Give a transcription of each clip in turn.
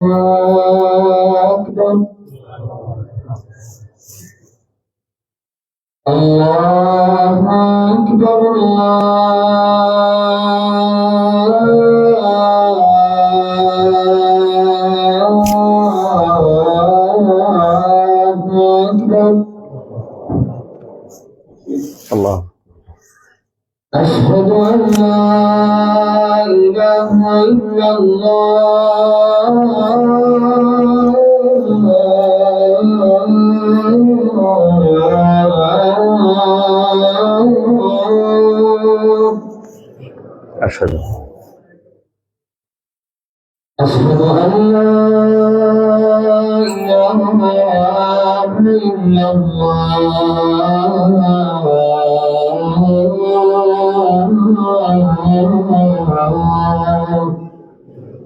أكبر. الله أكبر. الله أشهد أن لا إله إلا الله أشهد أن لا إله إلا الله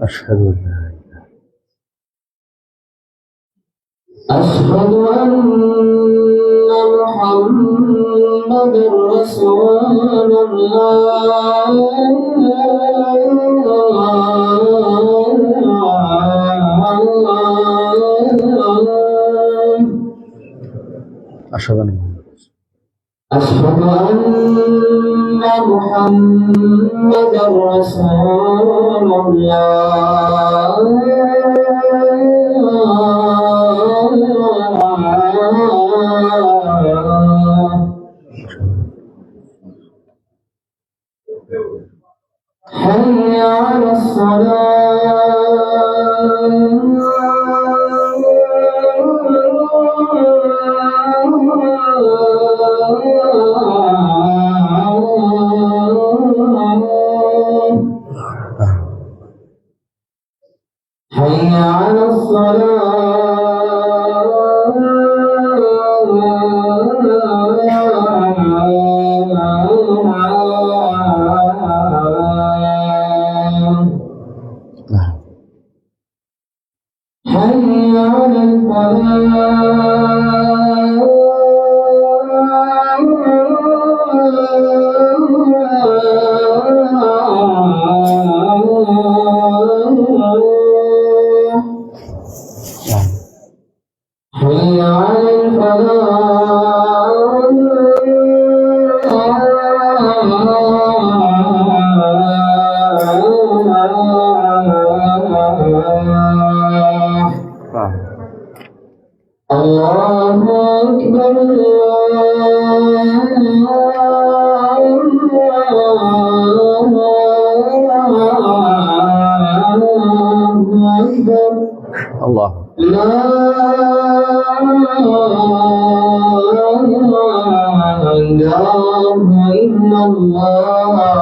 أشهد أن لا أشهد أن محمدا رسول الله أشهد أن محمدا رسول الله حي على حي على حي على حي على الله أكبر. الله لا إله إلا الله.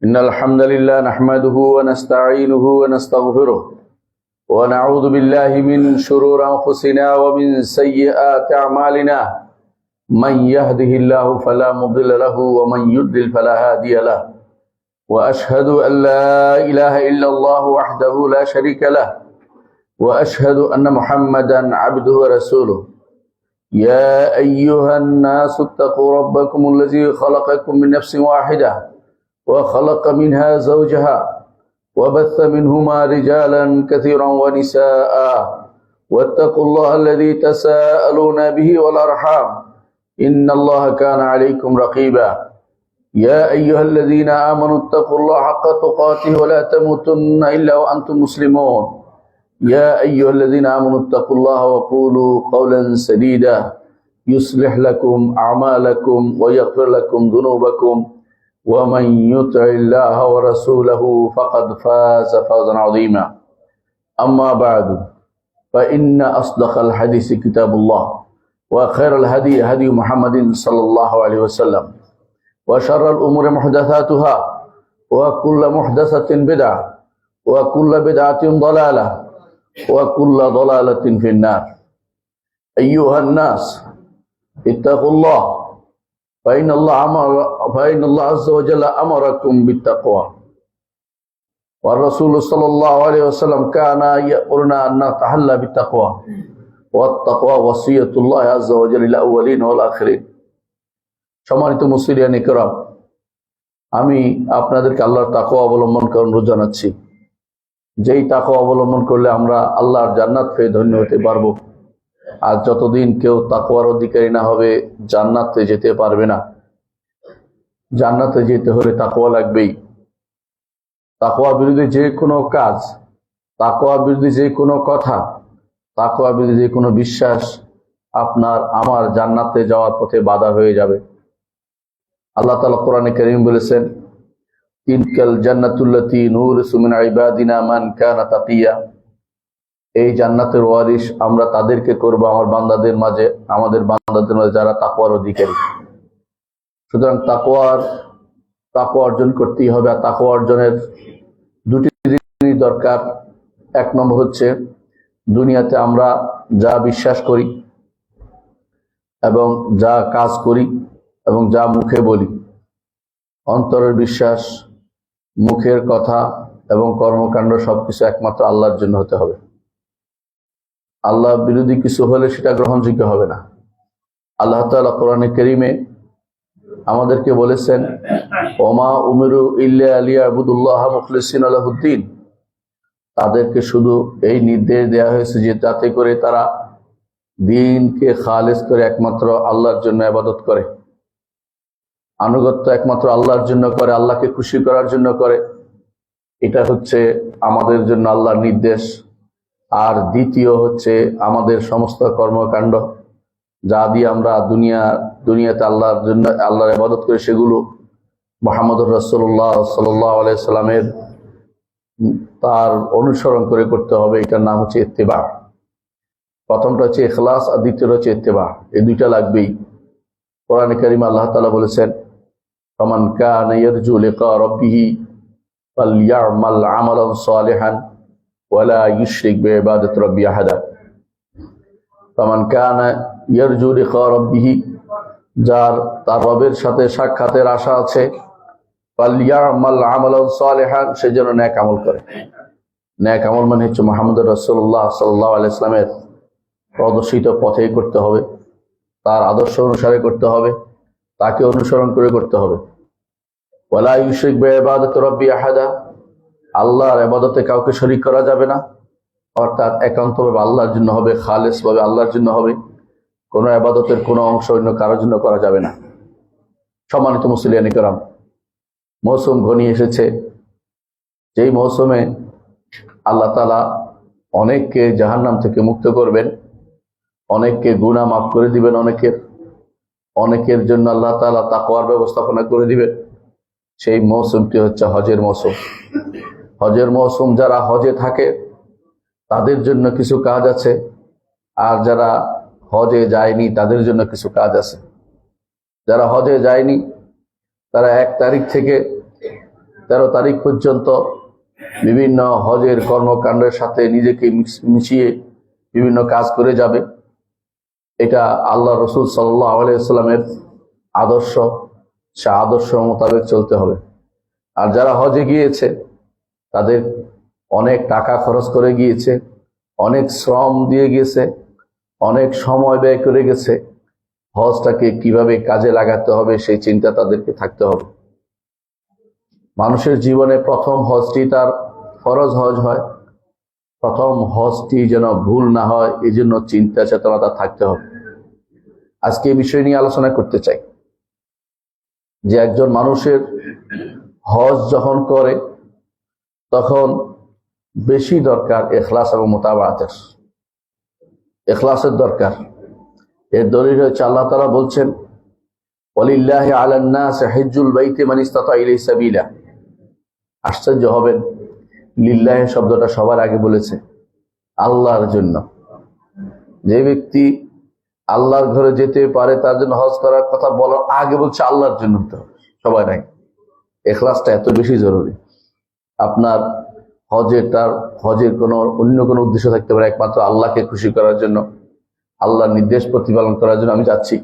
إن الحمد لله نحمده ونستعينه ونستغفره ونعوذ بالله من شرور أنفسنا ومن سيئات أعمالنا من يهده الله فلا مضل له ومن يضلل فلا هادي له وأشهد أن لا إله إلا الله وحده لا شريك له وأشهد أن محمدا عبده ورسوله يا أيها الناس اتقوا ربكم الذي خلقكم من نفس واحدة وخلق منها زوجها وبث منهما رجالا كثيرا ونساء واتقوا الله الذي تساءلون به والأرحام إن الله كان عليكم رقيبا يا أيها الذين آمنوا اتقوا الله حق تقاته ولا تموتن إلا وأنتم مسلمون يا أيها الذين آمنوا اتقوا الله وقولوا قولا سديدا يصلح لكم أعمالكم ويغفر لكم ذنوبكم ومن يطع الله ورسوله فقد فاز فوزا عظيما أما بعد فإن أصدق الحديث كتاب الله وخير الهدي هدي محمد صلى الله عليه وسلم وشر الأمور محدثاتها وكل محدثة بدعة وكل بدعة ضلالة وكل ضلالة في النار أيها الناس اتقوا الله فإن الله عز وجل أمركم بالتقوى والرسول صلى الله عليه وسلم كان يأمرنا أن نتحلى بالتقوى والتقوى وصية الله عز وجل للأولين والآخرين। সম্মানিত মুসলিয়ান ইকরাম, আমি আপনাদেরকে আল্লাহর তাকওয়া অবলম্বন করার অনুরোধ জানাচ্ছি। যেই তাকওয়া অবলম্বন করলে আমরা আল্লাহর জান্নাত পেয়ে ধন্য হতে পারবো। আর যতদিন কেউ তাকওয়ার অধিকারী না হবে জান্নাতে যেতে পারবে না। জান্নাতে যেতে হলে তাকওয়া লাগবেই। তাকওয়া বিরোধী যে কোনো কাজ, তাকওয়া বিরোধী যে কোনো কথা, তাকওয়া বিরোধী যে কোনো বিশ্বাস আপনার আমার জান্নাতে যাওয়ার পথে বাধা হয়ে যাবে। আল্লাহ তাআলা কোরআনে কারীম বলেছেন, তিলকাল জান্নাতুল্লাতী নুরিসু মিন ইবাদিনা মান কানা তাকিয়া। এই জান্নাতের ওয়ারিশ আমরা তাদেরকে করব আমাদের বান্দাদের মাঝে যারা তাকওয়ার অধিকারী। সুতরাং তাকওয়া অর্জন করতেই হবে। আর তাকওয়া অর্জনের দুটি জিনিস দরকার। এক নম্বর হচ্ছে দুনিয়াতে আমরা যা বিশ্বাস করি এবং যা কাজ করি এবং যা মুখে বলি, অন্তরের বিশ্বাস, মুখের কথা এবং কর্মকাণ্ড সবকিছু একমাত্র আল্লাহর জন্য হতে হবে। আল্লাহ বিরোধী কিছু হলে সেটা গ্রহণযোগ্য হবে না। আল্লাহ তাআলা কোরআনে কারীমে আমাদেরকে বলেছেন, ওমা উমিরু ইল্লা লিয়াবুদুল্লাহ মুখলিসিনা লাহুদ্দিন। তাদেরকে শুধু এই নির্দেশ দেওয়া হয়েছে যে যাতে করে তারা দ্বীনকে খালেস করে একমাত্র আল্লাহর জন্য ইবাদত করে, আনুগত্য একমাত্র আল্লাহর জন্য করে, আল্লাহকে খুশি করার জন্য করে। এটা হচ্ছে আমাদের জন্য আল্লাহর নির্দেশ। আর দ্বিতীয় হচ্ছে আমাদের সমস্ত কর্মকাণ্ড যা দিয়ে আমরা দুনিয়াতে আল্লাহর জন্য আল্লাহর ইবাদত করি, সেগুলো মুহাম্মদুর রাসূলুল্লাহ সাল্লাল্লাহু আলাইহি সাল্লামের তার অনুসরণ করে করতে হবে। এটার নাম হচ্ছে ইত্তিবা। প্রথমটা হচ্ছে ইখলাস আর দ্বিতীয়টা হচ্ছে ইত্তিবা। এই দুইটা লাগবেই। কোরআনে কারীমে আল্লাহ তাআলা বলেছেন, ফামান কানা ইয়ারজু লিকা রাব্বিহি ফালইয়ামাল আমালান সালিহান ওয়ালা ইউশরিক বিইবাদাতি রাব্বিহি আহাদা। ফামান কানা ইয়ারজু লিকা রাব্বিহি, যার তার রবের সাথে সাক্ষাতের আশা আছে, ফালইয়ামাল আমালান সালিহান, সে যেন নেক আমল করে। নেক আমল মানে হচ্ছে মুহাম্মদুর রাসূলুল্লাহ সাল্লাল্লাহু আলাইহি ওয়াসাল্লামের প্রদর্শিত পথেই করতে হবে, তার আদর্শ অনুসারে করতে হবে, তাকে অনুসরণ করে করতে হবে। ওয়ালা ইউশরিক বিইবাদাতি রাব্বিহি আহাদা, আল্লাহর ইবাদতে কাউকে শরীক করা যাবে না। অর্থাৎ একান্তভাবে আল্লাহর জন্য হবে, খালেসভাবে আল্লাহর জন্য হবে। কোনো ইবাদতের কোনো অংশ অন্য কারোর জন্য করা যাবে না। সম্মানিত মুসলিয়ান ইকরাম, মৌসুম ঘনিয়ে এসেছে। যেই মৌসুমে আল্লাহ তাআলা অনেককে জাহান্নাম থেকে মুক্ত করবেন, অনেককে গুনাহ মাফ করে দিবেন, অনেকের জন্য আল্লাহ তাআলা তাকওয়ার ব্যবস্থাপনা করে দিবেন। সেই মৌসুমটি হচ্ছে হজের মৌসুম। হজের মৌসুম যারা হজে থাকে তাদের জন্য কিছু কাজ আছে, আর যারা হজে যায়নি তাদের জন্য কিছু কাজ আছে। যারা হজে যায়নি তারা 1 তারিখ থেকে 13 তারিখ পর্যন্ত বিভিন্ন হজের কর্মকাণ্ডের সাথে নিজেকে মিশিয়ে বিভিন্ন কাজ করে যাবে। এটা আল্লাহ রসুল সাল্লাল্লাহু আলাইহি ওয়াসাল্লামের আদর্শ, সে আদর্শ মোতাবেক চলতে হবে। আর যারা হজে গিয়েছে তাদের অনেক টাকা খরচ করে গিয়েছে, অনেক শ্রম দিয়ে গিয়েছে, অনেক সময় ব্যয় করে গেছে। হজটাকে কিভাবে কাজে লাগাতে হবে সেই চিন্তা তাদেরকে থাকতে হবে। মানুষের জীবনে প্রথম হজটি তার ফরজ হজ হয়। প্রথম হজটি যেন ভুল না হয়, এই জন্য চিন্তা চেতনা তার থাকতে হবে। আজকে এই বিষয় নিয়ে আলোচনা করতে চাই যে একজন মানুষের হজ যখন করে তখন বেশি দরকার ইখলাস এবং মুতাবাআতের। ইখলাসের দরকার। এর দলিল হচ্ছে আল্লাহ তাআলা বলছেন, ওয়ালিল্লাহি আলান নাসি হিজ্জুল বাইতি মান ইসতাতা ইলাইহি সাবিলা। আশ্চর্য হবেন, লিল্লাহি শব্দটা সবার আগে বলেছে আল্লাহর জন্য। যে ব্যক্তি আল্লাহর ঘরে যেতে পারে তার জন্য হজ করার কথা বলার আগে বলছে আল্লাহর জন্য হতে হবে, সবাই নাই। ইখলাসটা এত বেশি জরুরি। আপনার হজের কোনো অন্য কোনো উদ্দেশ্য থাকতে পারে, একমাত্র আল্লাহকে খুশি করার জন্য, আল্লাহর নির্দেশ প্রতিপালন করার জন্য আমি যাচ্ছি,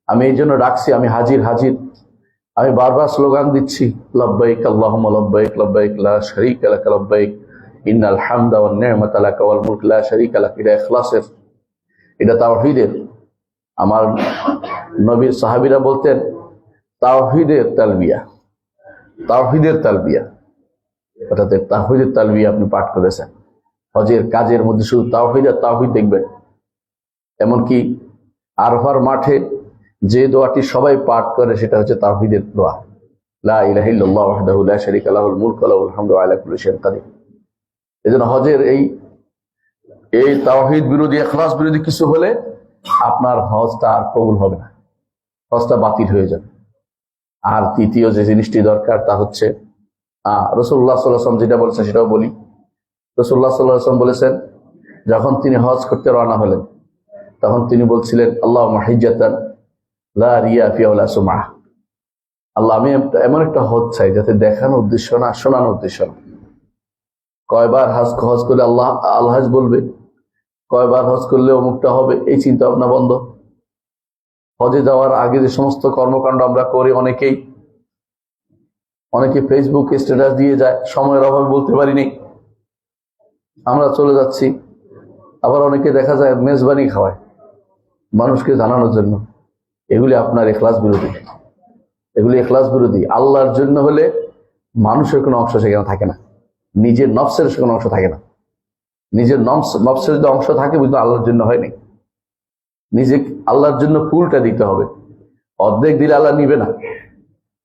আমি এই জন্য ডাকছি, আমি হাজির। আমি বারবার স্লোগান দিচ্ছি, লব্বাইক আল্লাহুম্মা লব্বাইক, লব্বাইক লা শারীকা লাক লব্বাইক, ইন্নাল হামদা ওয়ান নি'মাতা লাকা ওয়াল মুলক লা শারীকা লাক। এটা ইখলাসের, এটা তাওহীদের। আমার নবীর সাহাবীরা বলতেন তাওহীদের তালবিয়া, তাওহীদের তালবিয়া। অর্থাৎ তাওহীদের তালবিয়া আপনি পাঠ করেছেন। হজের কাজের মধ্যে শুধু তাওহীদ আর তাওহীদ দেখবেন। এমনকি আরফার মাঠে যে দোয়াটি সবাই পাঠ করে সেটা হচ্ছে তাওহীদের দোয়া, লা ইলাহা ইল্লাল্লাহু ওয়াহদাহু লা শারীকা লাহুল মুলকু ওয়া লাহুল হামদু ওয়া আলা কুল্লি শাইইন কাদির। এজন্য হজের এই তাওহীদ বিরোধী, ইখলাস বিরোধী কিছু হলে আপনার হজটা আর কবুল হবে না, হজটা বাতিল হয়ে যাবে। আর তৃতীয় যে জিনিসটি দরকার তা হচ্ছে রাসূলুল্লাহ সাল্লাল্লাহু আলাইহি ওয়াসাল্লাম যেটা বলেছেন সেটাও বলি। রাসূলুল্লাহ সাল্লাল্লাহু আলাইহি ওয়াসাল্লাম বলেছেন, যখন তিনি হজ করতে রওনা হলেন তখন তিনি বলছিলেন, আল্লাহুম্মা হিজ্জাতান লা রিয়া ফিহা ওয়ালা সুমআহ। আল্লাহ, আমি এমন একটা হজ চাই যাতে দেখানোর উদ্দেশ্য না, শোনানোর উদ্দেশ্য না। কয়বার হজ করলে আল্লাহ আলহাজ বলবে, কয়বার হজ করলে অমুকটা হবে, এই চিন্তা ভাবনা বন্ধ। হজে যাওয়ার আগে যে সমস্ত কর্মকাণ্ড আমরা করি, অনেকে ফেসবুক স্ট্যাটাস দিয়ে যায়, সময়ের অভাবে বলতে পারিনি, আমরা চলে যাচ্ছি। আবার অনেকে দেখা যায় মেজবানি খাওয়ায় মানুষকে জানানোর জন্য। এগুলি আপনার ইখলাস বিরোধী, এগুলি ইখলাস বিরোধী। আল্লাহর জন্য হলে মানুষের কোনো অংশ সেখানে থাকে না, নিজের নফসের কোনো অংশ থাকে না। নিজের নফসের যদি অংশ থাকে কিন্তু আল্লাহর জন্য হয়নি। নিজে আল্লাহর জন্য ফুলটা দিতে হবে, অর্ধেক দিলে আল্লাহ নিবে না।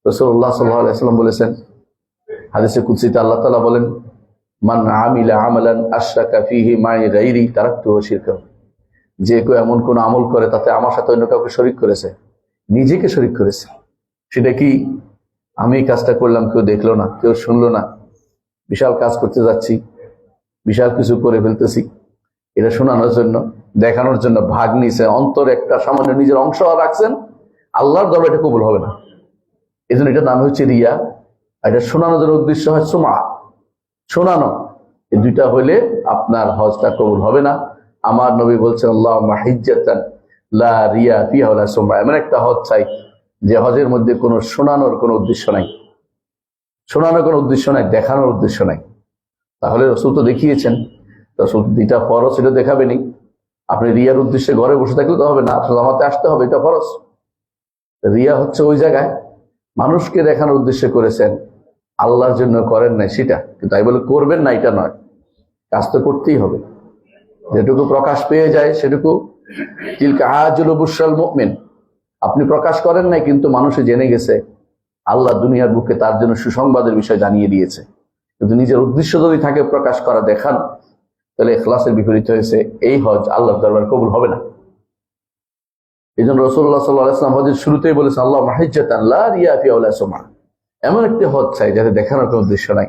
রাসূলুল্লাহ সাল্লাল্লাহু আলাইহি ওয়াসাল্লাম বলেছেন, হাদিসে কুদসিতে আল্লাহ তাআলা বলেন, মান আমিলা আমালান আশরাকা ফীহি মাই গায়রি তারাকতুহু ওয়া শিরকাহু। যে কেউ এমন কোন আমল করে তাতে আমার সাথে অন্য কাউকে শরীক করেছে, নিজেকে শরীক করেছে। সেটা কি, আমি এই কাজটা করলাম, কেউ দেখলো না, কেউ শুনলো না, বিশাল কাজ করতে যাচ্ছি, বিশাল কিছু করে ফেলতেছি, এটা শোনানোর জন্য, দেখানোর জন্য ভাগ নিয়েছে, অন্তরে একটা সামান্য নিজের অংশ রাখছেন, আল্লাহর দরবারে এটা কবুল হবে না। এই জন্য এটার নাম হচ্ছে রিয়া। এটা শোনানোর জন্য উদ্দেশ্য হয় সুমআ, শোনানো। এই দুইটা হইলে আপনার হজটা কবুল হবে না। আমার নবী বলছেন, আল্লাহুম্মা হিজ্জাতান লা রিয়া ফিহা ওয়ালা সুমআ। এমন একটা হজ চাই যে হজের মধ্যে কোনো শোনানোর কোনো উদ্দেশ্য নাই, শোনানোর কোনো উদ্দেশ্য নাই, দেখানোর উদ্দেশ্য নাই। তাহলে রাসূল তো দেখিয়েছেন, রাসূল দুইটা ফরজ এটা দেখাবেনি। আপনি রিয়ার উদ্দেশ্যে ঘরে বসে থাকলে তো হবে না, আপনার জামাতে আসতে হবে, এটা ফরজ। রিয়া হচ্ছে ওই জায়গায় মানুষকে দেখানোর উদ্দেশ্যে করেছেন, আল্লাহর জন্য করেন নাই সেটা। কিন্তু তাই বলে করবেন না এটা নয়, কাজ তো করতেই হবে। যেটুকু প্রকাশ পেয়ে যায় সেটুকু, তিলকা আজলু বুশরাল মুমিন। আপনি প্রকাশ করেন নাই কিন্তু মানুষে জেনে গেছে, আল্লাহ দুনিয়ার বুকে তার জন্য সুসংবাদের বিষয় জানিয়ে দিয়েছে। কিন্তু নিজের উদ্দেশ্য যদি থাকে প্রকাশ করা, দেখান, তাহলে ইখলাসের বিপরীত হয়েছে। এই হজ আল্লাহর দরবারে কবুল হবে না। এই জন্য রাসূলুল্লাহ সাল্লাল্লাহু আলাইহি ওয়াসাল্লাম হজের শুরুতেই বলেছেন, আল্লাহুম্মা হিজ্জাতান লা রিয়া ফিহা ওয়ালা সুমআ। এমন একটি হজ চাই যাতে দেখানোর কোনো উদ্দেশ্য নাই,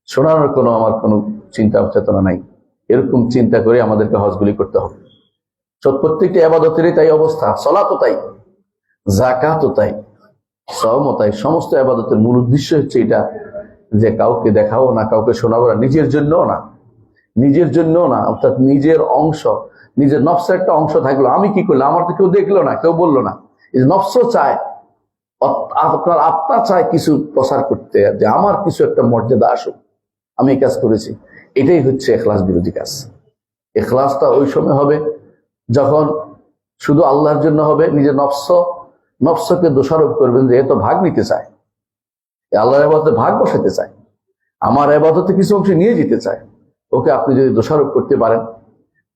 শোনানোর কোনো আমার কোনো চিন্তা চেতনা নাই। এরকম চিন্তা করে আমাদেরকে হজগুলি করতে হবে। প্রত্যেকটি ইবাদতেরই তাই অবস্থা। সালাতও তাই, যাকাতও তাই, সওমও তাই। সমস্ত ইবাদতের মূল উদ্দেশ্য হচ্ছে এটা, যে কাউকে দেখাবো না, কাউকে শোনাবো না, নিজের জন্যও না, নিজের জন্যও না। অর্থাৎ নিজের অংশ, নিজের নফসের একটা অংশ থাকলো, আমি কি করলাম, আমার তো কেউ দেখলো না, কেউ বললো না। এই নফসও চায়, আপনার আত্মা চায় কিছু প্রচার করতে, যে আমার কিছু একটা মর্যাদা আসুক, আমি এই কাজ করেছি। এটাই হচ্ছে ইখলাস বিরোধী কাজ। ইখলাসটা ওই সময় হবে যখন শুধু আল্লাহর জন্য হবে। নিজের নফসকে দোষারোপ করবেন যে এ তো ভাগ নিতে চায়, আল্লাহর ইবাদতে ভাগ বসাতে চায়, আমার ইবাদতে কিছু অংশ নিয়ে যেতে চায়। ওকে আপনি যদি দোষারোপ করতে পারেন,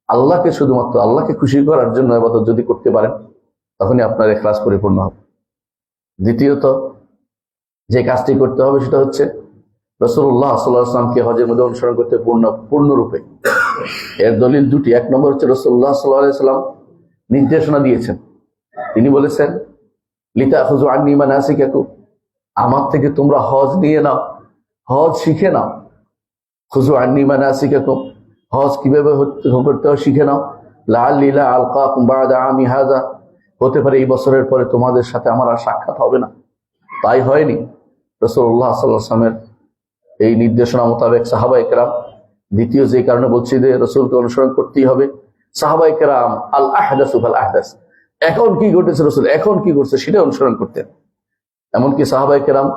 আল্লাহকে শুধুমাত্র আল্লাহকে খুশি করার জন্য ইবাদত যদি করতে পারেন, তখনই আপনার ইখলাস পরিপূর্ণ হবে। দ্বিতীয়ত যে কাজটি করতে হবে সেটা হচ্ছে রাসূলুল্লাহ সাল্লাল্লাহু আলাইহি ওয়াসাল্লামকে হজের মধ্যে অনুসরণ করতে পূর্ণরূপে। এর দলিল দুটি। এক নম্বর হচ্ছে রাসূলুল্লাহ সাল্লাল্লাহু আলাইহি ওয়াসাল্লাম নির্দেশনা দিয়েছেন। তিনি বলেছেন, লিতাখুযু আন্নী মানাসিকাকুম, আমার থেকে তোমরা হজ নিয়ে নাও, হজ শিখে নাও। খুযু আন্নী মানাসিকাকুম, হজ কিভাবে করতে হয় শিখে নাও। লাআল্লী লা আলকাকুম বা'দা আমী হাযা, হতে পারে এই বছরের পরে তোমাদের সাথে আমার আর সাক্ষাৎ হবে না। তাই হয়নি। রাসূলুল্লাহ সাল্লাল্লাহু আলাইহি ওয়াসাল্লামের এই নির্দেশনা মোতাবেক সাহাবায়ে কেরাম, দ্বিতীয় যে কারণে বলছি যে রাসূলকে অনুসরণ করতেই হবে, সাহাবায়ে কেরাম আল আহদাসু ফাল আহদাস, এখন কি ঘটেছে রাসূল এখন কি করছে সেটা অনুসরণ করতেন। এমনকি সাহাবায়ে কেরাম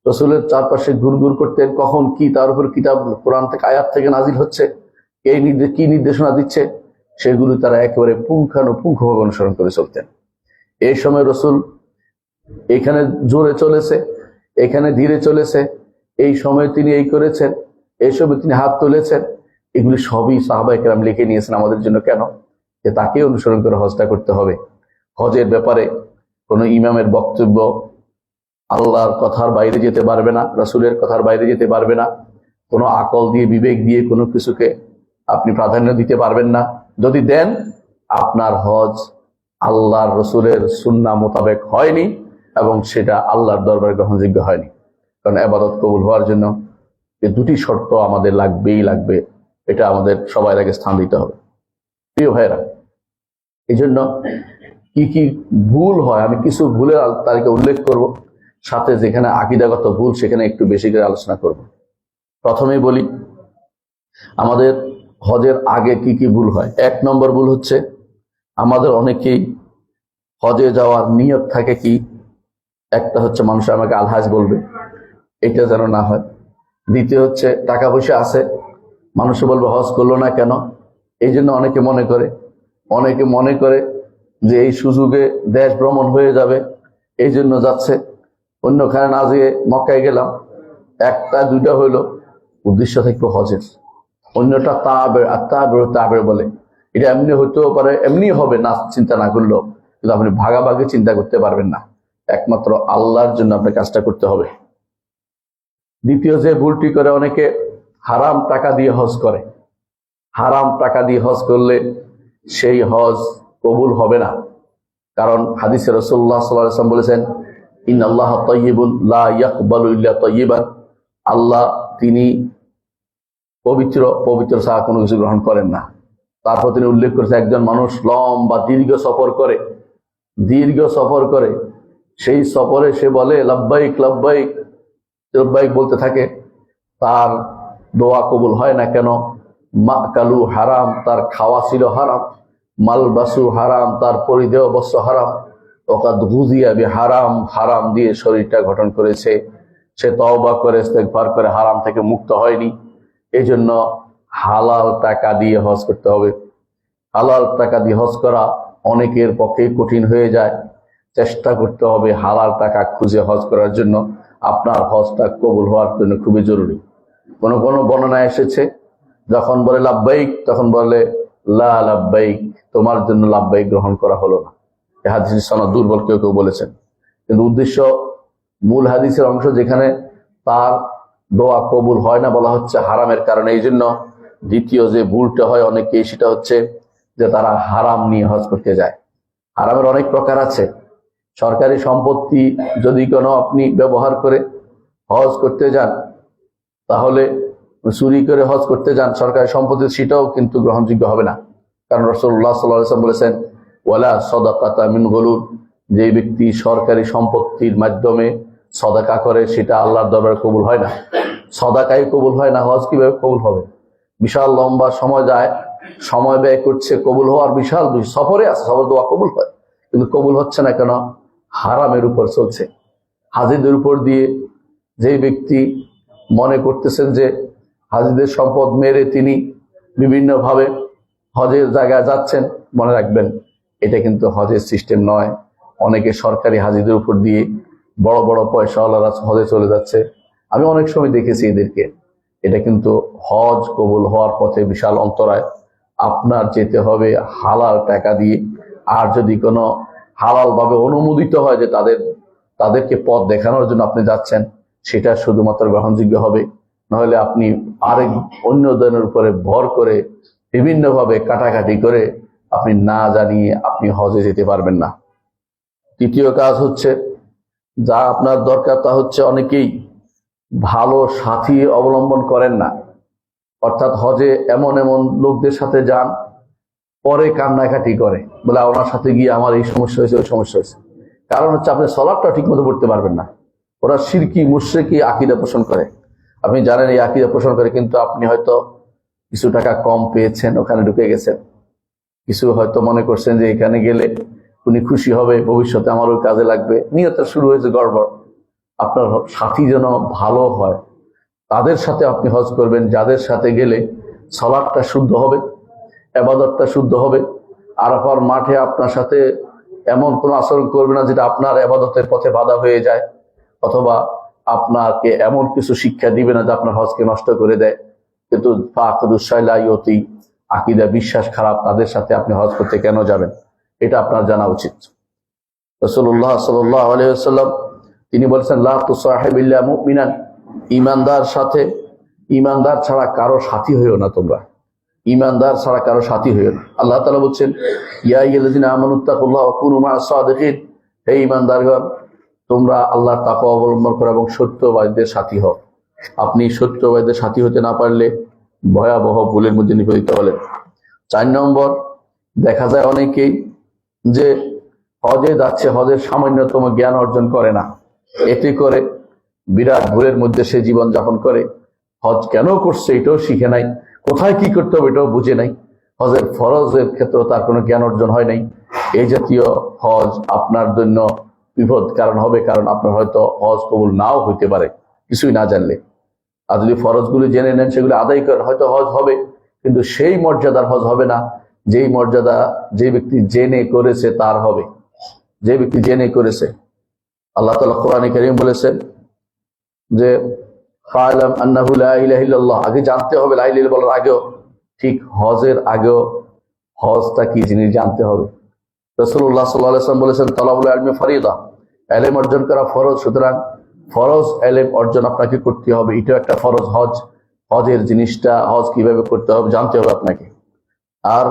রসুলের চারপাশে ঘুরঘুর করতেন, কখন কি তার উপর কিতাব কোরআন থেকে আয়াত থেকে নাজিল হচ্ছে, কি নির্দেশনা দিচ্ছে, সেগুলো তারা একেবারে পুঙ্খানুপুঙ্খভাবে অনুসরণ করে চলতেন। এই সময় রসুল এখানে জোরে চলেছে, এখানে ধীরে চলেছে, এই সময় তিনি এই করেছেন, এই সময় তিনি হাত তুলেছেন, এগুলি সবই সাহাবায়ে কেরাম লিখে নিয়েছেন আমাদের জন্য। কেন? যে তাকে অনুসরণ করে হজটা করতে হবে। হজের ব্যাপারে কোনো ইমামের বক্তব্য আল্লাহর কথার বাইরে যেতে পারবে না, রাসূলের কথার বাইরে যেতে পারবে না। কোনো আকল দিয়ে, বিবেক দিয়ে কোনো কিছুকে আপনি প্রাধান্য দিতে পারবেন না। যদি দেন, আপনার হজ আল্লাহর রসুলের সুন্নাহ মোতাবেক হয়নি এবং সেটা আল্লাহর দরবারে গ্রহণযোগ্য হয়নি। কারণ ইবাদত কবুল হওয়ার জন্য এই দুটি শর্ত আমাদের লাগবেই লাগবে, এটা আমাদের সবার আগে স্থান দিতে হবে। প্রিয় ভাইরা, এই জন্য কি কি ভুল হয়, আমি কিছু ভুলের তালিকা উল্লেখ করব, সাথে যেখানে আকীদাগত ভুল সেখানে একটু বেশি করে আলোচনা করব। প্রথমেই বলি, আমাদের হজের আগে কি কি ভুল হয়। 1 নম্বর ভুল হচ্ছে, আমাদের অনেকেই হজে যাওয়ার নিয়ত থাকে কি, একটা হচ্ছে মানুষ আমাকে আলহাজ বলবে, এটা যেন না হয়। দ্বিতীয় হচ্ছে টাকা পয়সা আছে, মানুষ বলবে হজ করলো না কেন, এই জন্য অনেকে মনে করে যে এই সুযোগে দেশ ভ্রমণ হয়ে যাবে, এই জন্য যাচ্ছে। অন্যখানে না যেয়ে মক্কায় গেলাম, একটা দুইটা হইলো উদ্দেশ্য থাকবে হজের, অন্যটা তাবের বলে, এটা এমনি হইতেও পারে, এমনি হবে না, চিন্তা না করলেও, কিন্তু আপনি ভাগাভাগি চিন্তা করতে পারবেন না, একমাত্র আল্লাহর জন্য আপনার কাজটা করতে হবে। দ্বিতীয় যে ভুলটি করে, অনেকে হারাম টাকা দিয়ে হজ করে। হারাম টাকা দিয়ে হজ করলে সেই হজ কবুল হবে না। কারণ হাদিসে রাসূলুল্লাহ সাল্লাল্লাহু আলাইহি ওয়াসাল্লাম বলেছেন, ইন্নাল্লাহা তাইয়্যিবুন লা ইয়াকবালু ইল্লা তাইয়্যিবান, আল্লাহ তিনি পবিত্র ছাড়া কোনো কিছু গ্রহণ করেন না। তারপর তিনি উল্লেখ করেছেন, একজন মানুষ লম্বা দীর্ঘ সফর করে, সেই সফরে সে বলে লাব্বাইক লাব্বাইক লাব্বাইক বলতে থাকে, তার দোয়া কবুল হয় না। কেন? মাকালু হারাম, তার খাওয়া ছিল হারাম, মালবাসু হারাম, তার পরিধেয় বস্ত্র হারাম, ওকাদ গুজিয়া বি হারাম, হারাম দিয়ে শরীরটা গঠন করেছে, সে তওবা করে ইস্তেগফার করে হারাম থেকে মুক্ত হয়নি। এই জন্য হালাল টাকা দিয়ে হজ করতে হবে। হালাল টাকা দিয়ে হজ করা অনেকের পক্ষে কঠিন হয়ে যায়, চেষ্টা করতে হবে হালাল টাকা খুঁজে হজ করার জন্য। আপনার হজটা কবুল হওয়ার জন্য খুবই জরুরি। কোনো বর্ণনায় এসেছে, যখন বলে লাব্বাইক তখন বলে লা লাব্বাইক, তোমার জন্য লাব্বাইক গ্রহণ করা হলো না। এই হাদিসের সনদ দুর্বল কেউ বলেছেন, কিন্তু উদ্দেশ্য মূল হাদিসের অংশ যেখানে তার দোয়া কবুল হয় না বলা হচ্ছে হারামের কারণে। এই জন্য দ্বিতীয় যে ভুলটা হয় অনেকেই, সেটা হচ্ছে যে তারা হারাম নিয়ে হজ করতে যায়। হারামের অনেক প্রকার আছে। সরকারি সম্পত্তি যদি কোনো আপনি ব্যবহার করে হজ করতে যান, তাহলে চুরি করে হজ করতে যান সরকারি সম্পত্তি, সেটাও কিন্তু গ্রহণযোগ্য হবে না। কারণ রাসূলুল্লাহ সাল্লাল্লাহু আলাইহি ওয়াসাল্লাম বলেছেন, ওয়ালা সাদাকাতা মিন গুলুল, যে ব্যক্তি সরকারি সম্পত্তির মাধ্যমে সদাকা করে সেটা আল্লাহর দরবারে কবুল হয় না। সদাকাই কবুল হয় না, হজ কিভাবে কবুল হবে? বিশাল লম্বা সময় যায়, সময় ব্যয় করছে, কবুল হওয়ার বিশাল সফরে আছে, সবার দোয়া কবুল হয়, কিন্তু কবুল হচ্ছে না। কেন? হারামের উপর চলছে। হাজিদের উপর দিয়ে যে ব্যক্তি মনে করতেছেন যে হাজিদের সম্পদ মেরে তিনি বিভিন্নভাবে হজের জায়গায় যাচ্ছেন, মনে রাখবেন এটা কিন্তু হজের সিস্টেম নয়। অনেকে সরকারি হাজিদের উপর দিয়ে বড় বড় পয়সাওয়ালারা হজে চলে যাচ্ছে, আমি অনেক সময় দেখেছি এদেরকে। এটা কিন্তু হজ কবুল হওয়ার পথে বিশাল অন্তরায়। আপনার যেতে হবে হালাল টাকা দিয়ে। আর যদি কোনো হালাল ভাবে অনুমোদিত হয় যে তাদেরকে পথ দেখানোর জন্য আপনি যাচ্ছেন, সেটা শুধুমাত্র গ্রহণযোগ্য হবে। নাহলে আপনি আরেক অন্য জনের উপরে ভর করে বিভিন্নভাবে কাটাকাটি করে আপনি না জানিয়ে আপনি হজে যেতে পারবেন না। তৃতীয় কাজ হচ্ছে, যা আপনার দরকার তা হচ্ছে, অনেকেই ভালো সাথী অবলম্বন করেন না। অর্থাৎ হজে এমন লোকদের সাথে যান, পরে কান্নাকাটি করে, বলে ওনার সাথে গিয়ে আমার এই সমস্যা হয়েছে, ওই সমস্যা হয়েছে। কারণ হচ্ছে আপনি সালাতটা ঠিক মতো পড়তে পারবেন না। ওরা শিরকি মুশরিকি আকীদা পোষণ করে। আপনি জানেন এই আকীদা পোষণ করে, কিন্তু আপনি হয়তো কিছু টাকা কম পেয়েছেন, ওখানে ঢুকে গেছেন। কিছু হয়তো মনে করছেন যে এখানে গেলে উনি খুশি হবে, ভবিষ্যতে আমার ওই কাজে লাগবে, নিয়ত শুরু হয়েছে গড়বড়। আপনার সাথী যেন ভালো হয়, তাদের সাথে আপনি হজ করবেন, যাদের সাথে গেলে সালাতটা শুদ্ধ হবে, ইবাদতটা শুদ্ধ হবে। আরাফার মাঠে আপনার সাথে এমন কোনো আচরণ করবে না যেটা আপনার ইবাদতের পথে বাধা হয়ে যায়, অথবা আপনাকে এমন কিছু শিক্ষা দিবে না যে আপনার হজকে নষ্ট করে দেয়। কিন্তু ফাকুদুসাইলাইয়তি, আকীদা বিশ্বাস খারাপ, তাদের সাথে আপনি হজ করতে কেন যাবেন, এটা আপনার জানা উচিত। রাসূলুল্লাহ সাল্লাল্লাহু আলাইহি ওয়াসাল্লাম তিনি বলেছেন, লা তুসাহিবিল্লা মুমিনান, ইমানদার ছাড়া কারো সাথী হইও না তোমরা, ইমানদার ছাড়া কারো সাথী হইও না। আল্লাহ তাআলা বলছেন, ইয়া আইয়ুহাল্লাযিনা আমানুত্তাকুল্লাহ ওয়া কুনু মা'আস সাদিকিন, হে ইমানদারগণ তোমরা আল্লাহর তাকওয়া অবলম্বন করো এবং সত্যবাদীদের সাথী হও। আপনি সত্যবাদীদের সাথী হতে না পারলে ভয়াবহ ভুলের মধ্যে নিপতিত হলেন। 4 নম্বর, দেখা যায় অনেকেই যে হজে যাচ্ছে, হজের সামান্যতম জ্ঞান অর্জন করে না, এতে করে বিরাট ভুলের মধ্যে সে জীবন যাপন করে। হজ কেন করছে এটাও শিখে নাই, কোথায় কি করতে হবে এটাও বুঝে নাই, হজের ফরজের ক্ষেত্রে তার কোনো জ্ঞান অর্জন হয় নাই। এই জাতীয় হজ আপনার জন্য বিপদ কারণ হবে, কারণ আপনার হয়তো হজ কবুল নাও হইতে পারে কিছুই না জানলে। আর যদি ফরজগুলি জেনে নেন, সেগুলো আদায় করেন, হয়তো হজ হবে, কিন্তু সেই মর্যাদার হজ হবে না যেই মর্যাদা যে ব্যক্তি জেনে করেছে তার হবে, যে ব্যক্তি জেনে করেছে। আল্লাহ তাআলা কোরআনে কারীম বলেছেন যে ফা'লাম আন্নাহু লা ইলাহা ইল্লাল্লাহ, আগে জানতে হবে, লা ইলাহা ইল্লাল্লাহ বলার আগেও, ঠিক হজের আগেও হজটা কি জিনিস জানতে হবে। রাসূলুল্লাহ সাল্লাল্লাহু আলাইহি ওয়াসাল্লাম বলেছেন, তালাবুল ইলমি ফরিদা, ইলম অর্জন করা ফরজ, সুতরাং ফরজ ইলম অর্জন আপনাকে করতে হবে, এটা একটা ফরজ। হজের জিনিসটা, হজ কিভাবে করতে হবে জানতে হবে আপনাকে। আর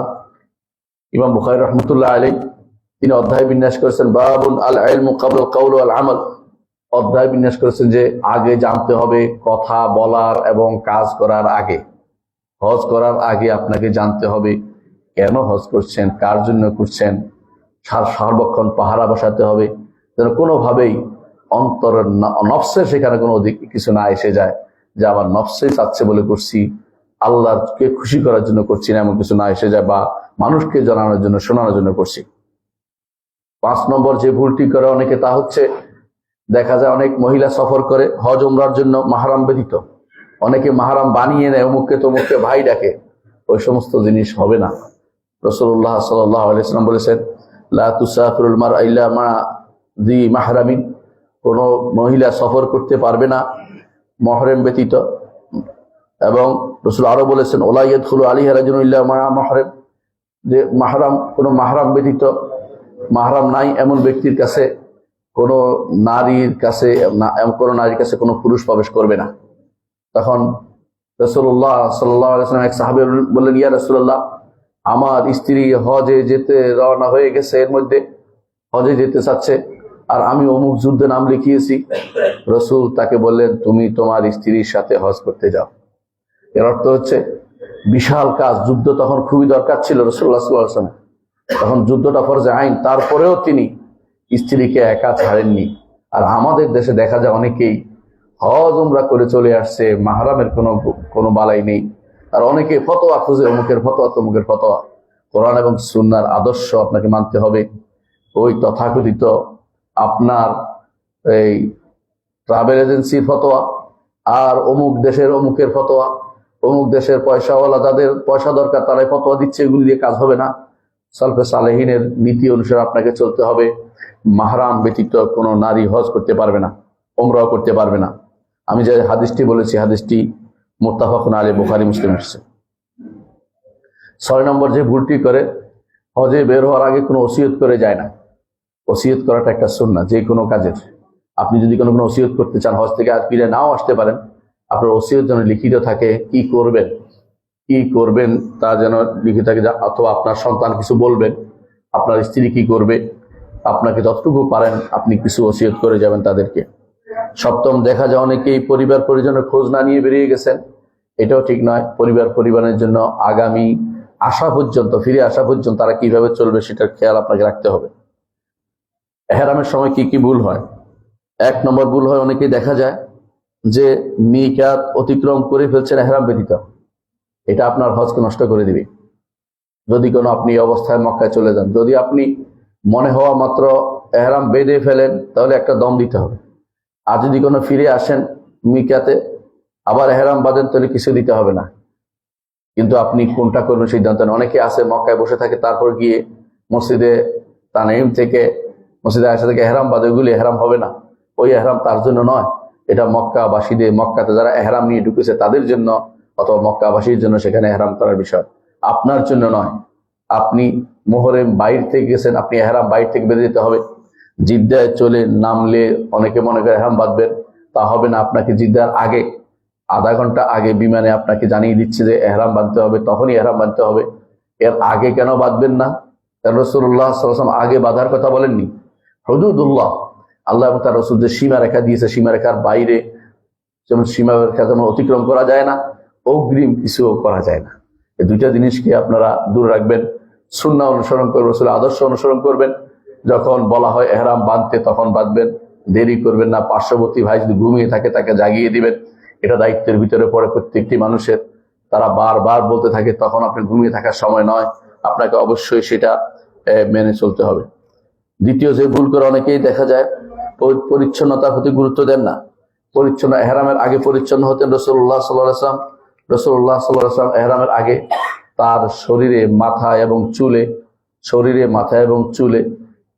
ইমাম বুখারী রাহমাতুল্লাহ আলাইহি তিনি অধ্যায় বিন্যাস করেছেন, বাবুন আল ইলমু ক্বাবলা আল কাউল ওয়াল আমাল, অধ্যায় বিন্যাস করেছেন যে আগে জানতে হবে, কথা বলার এবং কাজ করার আগে, হজ করার আগে আপনাকে জানতে হবে কেন হজ করছেন, কার জন্য করছেন। সার্বক্ষণ পাহারা বসাতে হবে যেন কোনোভাবেই অন্তরের নফসের সেখানে কোনো কিছু না এসে যায় যে আমার নফসে চাচ্ছে বলে করছি, আল্লাহকে খুশি করার জন্য করছি না, এমন কিছু না এসে যায়, বা মানুষকে জানানোর জন্য, শোনানোর জন্য করছি। 5 নম্বর যে ভুলটি করে অনেকে, তা হচ্ছে দেখা যায় অনেক মহিলা সফর করে হজ উমরার জন্য মাহরাম ব্যতীত, অনেকে মাহরাম বানিয়ে নেয়, অমুককে তমুককে ভাই ডাকে, ওই সমস্ত জিনিস হবে না। রাসূলুল্লাহ সাল্লাল্লাহু আলাইহি ওয়াসাল্লাম বলেছেন, লা তুসাফিরুল মারআ ইল্লা মা যি মাহরামিন, কোন মহিলা সফর করতে পারবে না মুহরম ব্যতীত। এবং রাসূল আরো বলেছেন, ওলা ইয়াদখুলু আলাইহা রাজুলুন ইল্লা মা মাহরাম, যে মাহরাম, কোন মাহরাম ব্যতীত, মাহরাম নাই এমন ব্যক্তির কাছে, কোন নারীর কাছে, কোন নারীর কাছে কোনো পুরুষ প্রবেশ করবে না। তখন রাসূলুল্লাহ সাল্লাল্লাহু আলাইহি ওয়াসাল্লাম এক সাহাবী বললেন, ইয়া রাসূলুল্লাহ, আমার স্ত্রী হজে যেতে রওনা হয়ে গেছে, এর মধ্যে হজে যেতে চাচ্ছে, আর আমি অমুক যুদ্ধে নাম লিখিয়েছি। রাসূল তাকে বললেন, তুমি তোমার স্ত্রীর সাথে হজ করতে যাও। এর অর্থ হচ্ছে বিশাল কাজ, যুদ্ধ তখন খুবই দরকার ছিল রাসূলুল্লাহ সাল্লাল্লাহু আলাইহি ওয়াসাল্লাম, তখন যুদ্ধটা ফরজে আইন, তারপরেও তিনি স্ত্রীকে একা ছাড়েননি। আর আমাদের দেশে দেখা যায় অনেকেই হজ উমরা করে চলে আসছে, মাহরামের কোনো বালাই নেই, আর অনেকে ফতোয়া খুঁজে, অমুকের ফতোয়া তমুকের ফতোয়া। কোরআন এবং সুন্নাহর আদর্শ আপনাকে মানতে হবে। ওই তথাকথিত আপনার এই ট্রাভেল এজেন্সির ফতোয়া, আর অমুক দেশের অমুকের ফতোয়া, অমুক দেশের পয়সাওয়ালা, যাদের পয়সা দরকার তারাই ফতোয়া দিচ্ছে, এগুলি দিয়ে কাজ হবে না। সালফে সালেহিনের নীতি অনুসারে আপনাকে চলতে হবে। মাহরাম ব্যতীত কোনো নারী হজ করতে পারবে না, উমরাও করতে পারবে না। আমি যে হাদিসটি বলেছি, হাদিসটি মুত্তাফাকুন আলাইহি, বুখারী মুসলিম এসেছে। 6 নম্বর যে ভুলটি করে, হজে বের হওয়ার আগে কোনো ওসিয়ত করে যায় না। ওসিয়ত করাটা একটা সুন্নাহ যে কোনো কাজের। আপনি যদি কোনো ওসিয়ত করতে চান, হজ থেকে আর ফিরে নাও আসতে পারেন, আপনার ওসিয়ত যেন লিখিত থাকে, কি করবেন তা যেন লিখিত থাকে, অথবা আপনার সন্তান কিছু বলবেন, আপনার স্ত্রী কি করবে, আপনাকে যতটুকু পারেন আপনি কিছু ওসিয়ত করে যাবেন তাদেরকে। 7ম, দেখা যায় অনেকেই পরিবার পরিজনের খোঁজ না নিয়ে বেরিয়ে গেছেন, এটাও ঠিক নয়। পরিবারের জন্য আগামী আসা পর্যন্ত, ফিরে আসা পর্যন্ত তারা কিভাবে চলবে সেটার খেয়াল আপনাকে রাখতে হবে। ইহরামের সময় কি কি ভুল হয়? 1 নম্বর ভুল হয়, অনেকেই দেখা যায় যে মিকাত অতিক্রম করে ফেলছেন ইহরাম ব্যতীত, এটা আপনার হজকে নষ্ট করে দিবে। যদি কোনো আপনি অবস্থায় মক্কায় চলে যান, যদি আপনি মনে হওয়া মাত্র ইহরাম বেঁধে ফেলেন, তাহলে একটা দম দিতে হবে। আর যদি কোনো ফিরে আসেন মিকাতে আবার এহরাম বাঁধেন তাহলে কিছু দিতে হবে না, কিন্তু আপনি কোনটা করবেন সিদ্ধান্ত নেন। অনেকে আছে মক্কায় বসে থাকে, তারপর গিয়ে মসজিদে তানঈম থেকে মসজিদে আয়েশা থেকে এহরাম বাঁধে, ওইগুলি এহরাম হবে না। ওই এহরাম তার জন্য নয়, এটা মক্কাবাসীদের, মক্কাতে যারা এহরাম নিয়ে ঢুকেছে তাদের জন্য, অথবা মক্কাবাসীর জন্য সেখানে এহরাম করার বিষয়, আপনার জন্য নয়। আপনি মুহররম বাইর থেকে গেছেন, আপনি এহরাম বাইর থেকে বেরিয়ে যেতে হবে। জিদ্দায় চলে নামলে অনেকে মনে করে এহরাম বাঁধবেন, তা হবে না। আপনাকে জিদ্দার আগে আধা ঘন্টা আগে বিমানে আপনাকে জানিয়ে দিচ্ছে যে এহরাম বাঁধতে হবে, তখনই এহরাম বাঁধতে হবে। এর আগে কেন বাঁধবেন না? কারণ রাসূলুল্লাহ সাল্লাল্লাহু আলাইহি ওয়াসাল্লাম আগে বাঁধার কথা বলেননি। হুদুদুল্লাহ, আল্লাহ এবং তার রাসূল যে সীমারেখা দিয়েছে, সীমারেখার বাইরে যেমন সীমারেখা যেমন অতিক্রম করা যায় না, অগ্রিম কিছুও করা যায় না। এই দুইটা জিনিসকে আপনারা দূর রাখবেন। সুন্নাহ অনুসরণ করবেন, রাসূলের আদর্শ অনুসরণ করবেন। যখন বলা হয় এহরাম বাঁধতে তখন বাঁধবেন, দেরি করবেন না। পার্শ্ববর্তী ভাই যদি ঘুমিয়ে থাকে তাকে জাগিয়ে দিবেন, এটা দায়িত্বের ভিতরে পড়ে প্রত্যেকটি মানুষের। তারা বারবার বলতে থাকে তখন আপনি ঘুমিয়ে থাকার সময় নয়, আপনাকে অবশ্যই সেটা মেনে চলতে হবে। দ্বিতীয় যে ভুল করে অনেকেই দেখা যায় পরিচ্ছন্নতার প্রতি গুরুত্ব দেন না। পরিচ্ছন্ন, এহরামের আগে পরিচ্ছন্ন হতেন রাসূলুল্লাহ সাল্লাল্লাহু আলাইহি ওয়াসাল্লাম। রাসূলুল্লাহ সাল্লাল্লাহু আলাইহি ওয়াসাল্লাম এহরামের আগে তার শরীরে মাথায় এবং চুলে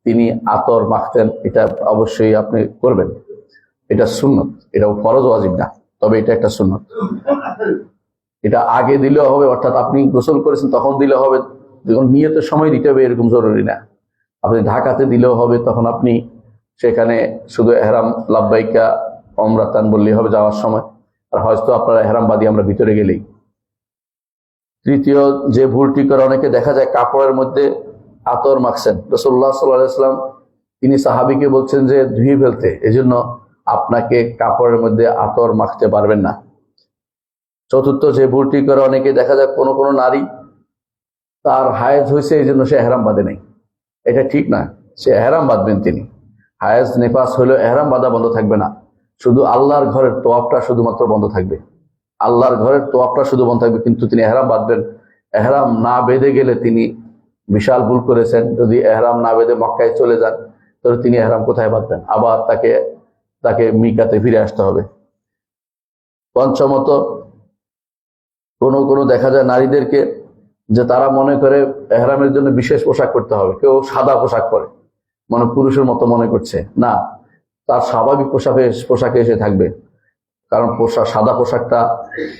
তিনি আতর মাখতেন। এটা অবশ্যই আপনি করবেন, এটা সুন্নত, এটা ফরজ ওয়াজিব না, তবে এটা একটা সুন্নত। এটা আগে দিলেও হবে, অর্থাৎ আপনি গোসল করেছেন তখন দিলে হবে, যখন নিয়তের সময় দিতে হবে এরকম জরুরি না। আপনি ঢাকাতে দিলেও হবে, তখন আপনি সেখানে শুধু এহরাম লাব্বাইকা ওমরাতান বললেই হবে যাওয়ার সময়, আর হয়তো আপনারা এহরাম বাদি আমরা ভিতরে গেলেই। তৃতীয় যে ভুলটি করে অনেকে দেখা যায় কাপড়ের মধ্যে আতর মাখছেন। রাসূলুল্লাহ সাল্লাল্লাহু আলাইহি ওয়াসাল্লাম তিনি সাহাবীকে বলছেন যে ধুয়ে ফেলতে, এজন্য আপনাকে কাপড়ের মধ্যে আতর মাখতে পারবেন না। চতুর্থ যে ভুলটি করে অনেকে দেখা যায় কোনো নারী তার হায়েজ হয়েছে এই জন্য সে এহরাম বাঁধে নাই, এটা ঠিক না। সে এহরাম বাঁধবেন, তিনি হায়েজ নিফাস হলেও এহরাম বাঁধা বন্ধ থাকবে না। শুধু আল্লাহর ঘরের তোয়াফটা শুধুমাত্র বন্ধ থাকবে, আল্লাহর ঘরের তোয়াফটা শুধু বন্ধ থাকবে, কিন্তু তিনি এহরাম বাঁধবেন। এহরাম না বেঁধে গেলে তিনি বিশাল ভুল করেছেন। যদি এহরাম না বেঁধে মক্কায় চলে যান তাহলে তিনি এহরাম কোথায় বাঁধবেন? আবার তাকে মিকাতে ফিরে আসতে হবে। পঞ্চমত, কোনো দেখা যায় নারীদেরকে যে তারা মনে করে এহরামের জন্য বিশেষ পোশাক করতে হবে। কেউ সাদা পোশাক পরে, মানে পুরুষের মতো মনে করছে, না, তার স্বাভাবিক পোশাকে এসে থাকবে। কারণ সাদা পোশাকটা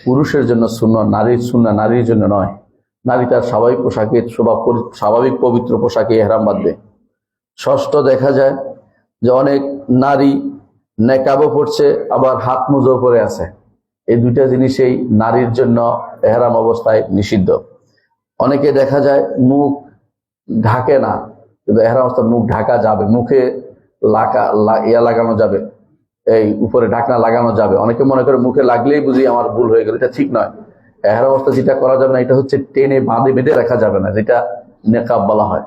পুরুষের জন্য সুন্নাহ, নারীর সুন্নাহ, নারীর জন্য নয়। নারী তার স্বাভাবিক পোশাকে, স্বাভাবিক পবিত্র পোশাকে এহরাম বাঁধবে। ষষ্ঠ, দেখা যায় যে অনেক নারী নেকাবও পড়ছে, আবার হাত মোজাও পরে আছে। এই দুইটা জিনিসই নারীর জন্য এহরাম অবস্থায় নিষিদ্ধ। অনেকে দেখা যায় মুখ ঢাকে না, কিন্তু এহরাম অবস্থায় মুখ ঢাকা যাবে, মুখে লাগানো যাবে, এই উপরে ঢাকনা লাগানো যাবে। অনেকে মনে করে মুখে লাগলেই বুঝি আমার ভুল হয়ে গেল, এটা ঠিক নয়। এহরাম অবস্থা যেটা করা যাবে না, এটা হচ্ছে টেনে বেঁধে রাখা যাবে না, যেটা নেকাব বলা হয়।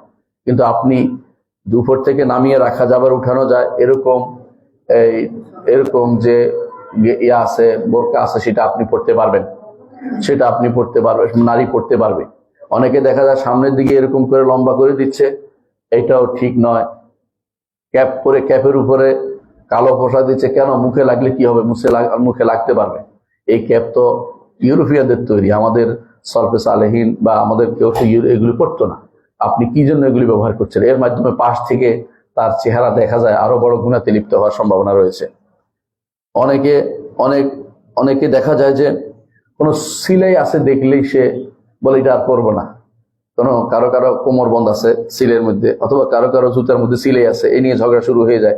কিন্তু আপনি উপর থেকে নামিয়ে রাখা যাবে, উঠানো যায়, এরকম যে ইয়া আছে, বোরকা আছে, সেটা আপনি পড়তে পারবেন, নারী পড়তে পারবে। অনেকে দেখা যায় সামনের দিকে এরকম করে লম্বা করে দিচ্ছে, এটাও ঠিক নয়। ক্যাপ করে ক্যাপের উপরে কালো পোশাক দিচ্ছে, কেন? মুখে লাগলে কি হবে? মুখে লাগতে পারবে। এই ক্যাপ তো ইউরোপিয়ানদের তৈরি, আমাদের সলফে সালেহীন বা আমাদের কেউ এগুলি করতো না। আপনি কি জন্য এগুলি ব্যবহার করছেন? এর মাধ্যমে পাশ থেকে তার চেহারা দেখা যায়, আরো বড় গুনাতে লিপ্ত হওয়ার সম্ভাবনা রয়েছে। অনেকে দেখা যায় যে কোনো সিলাই আছে দেখলেই সে বলে এটা আর করবো না। কারো কোমর বন্ধ আছে সিলের মধ্যে, অথবা কারো জুতার মধ্যে সিলাই আছে, এই নিয়ে ঝগড়া শুরু হয়ে যায়।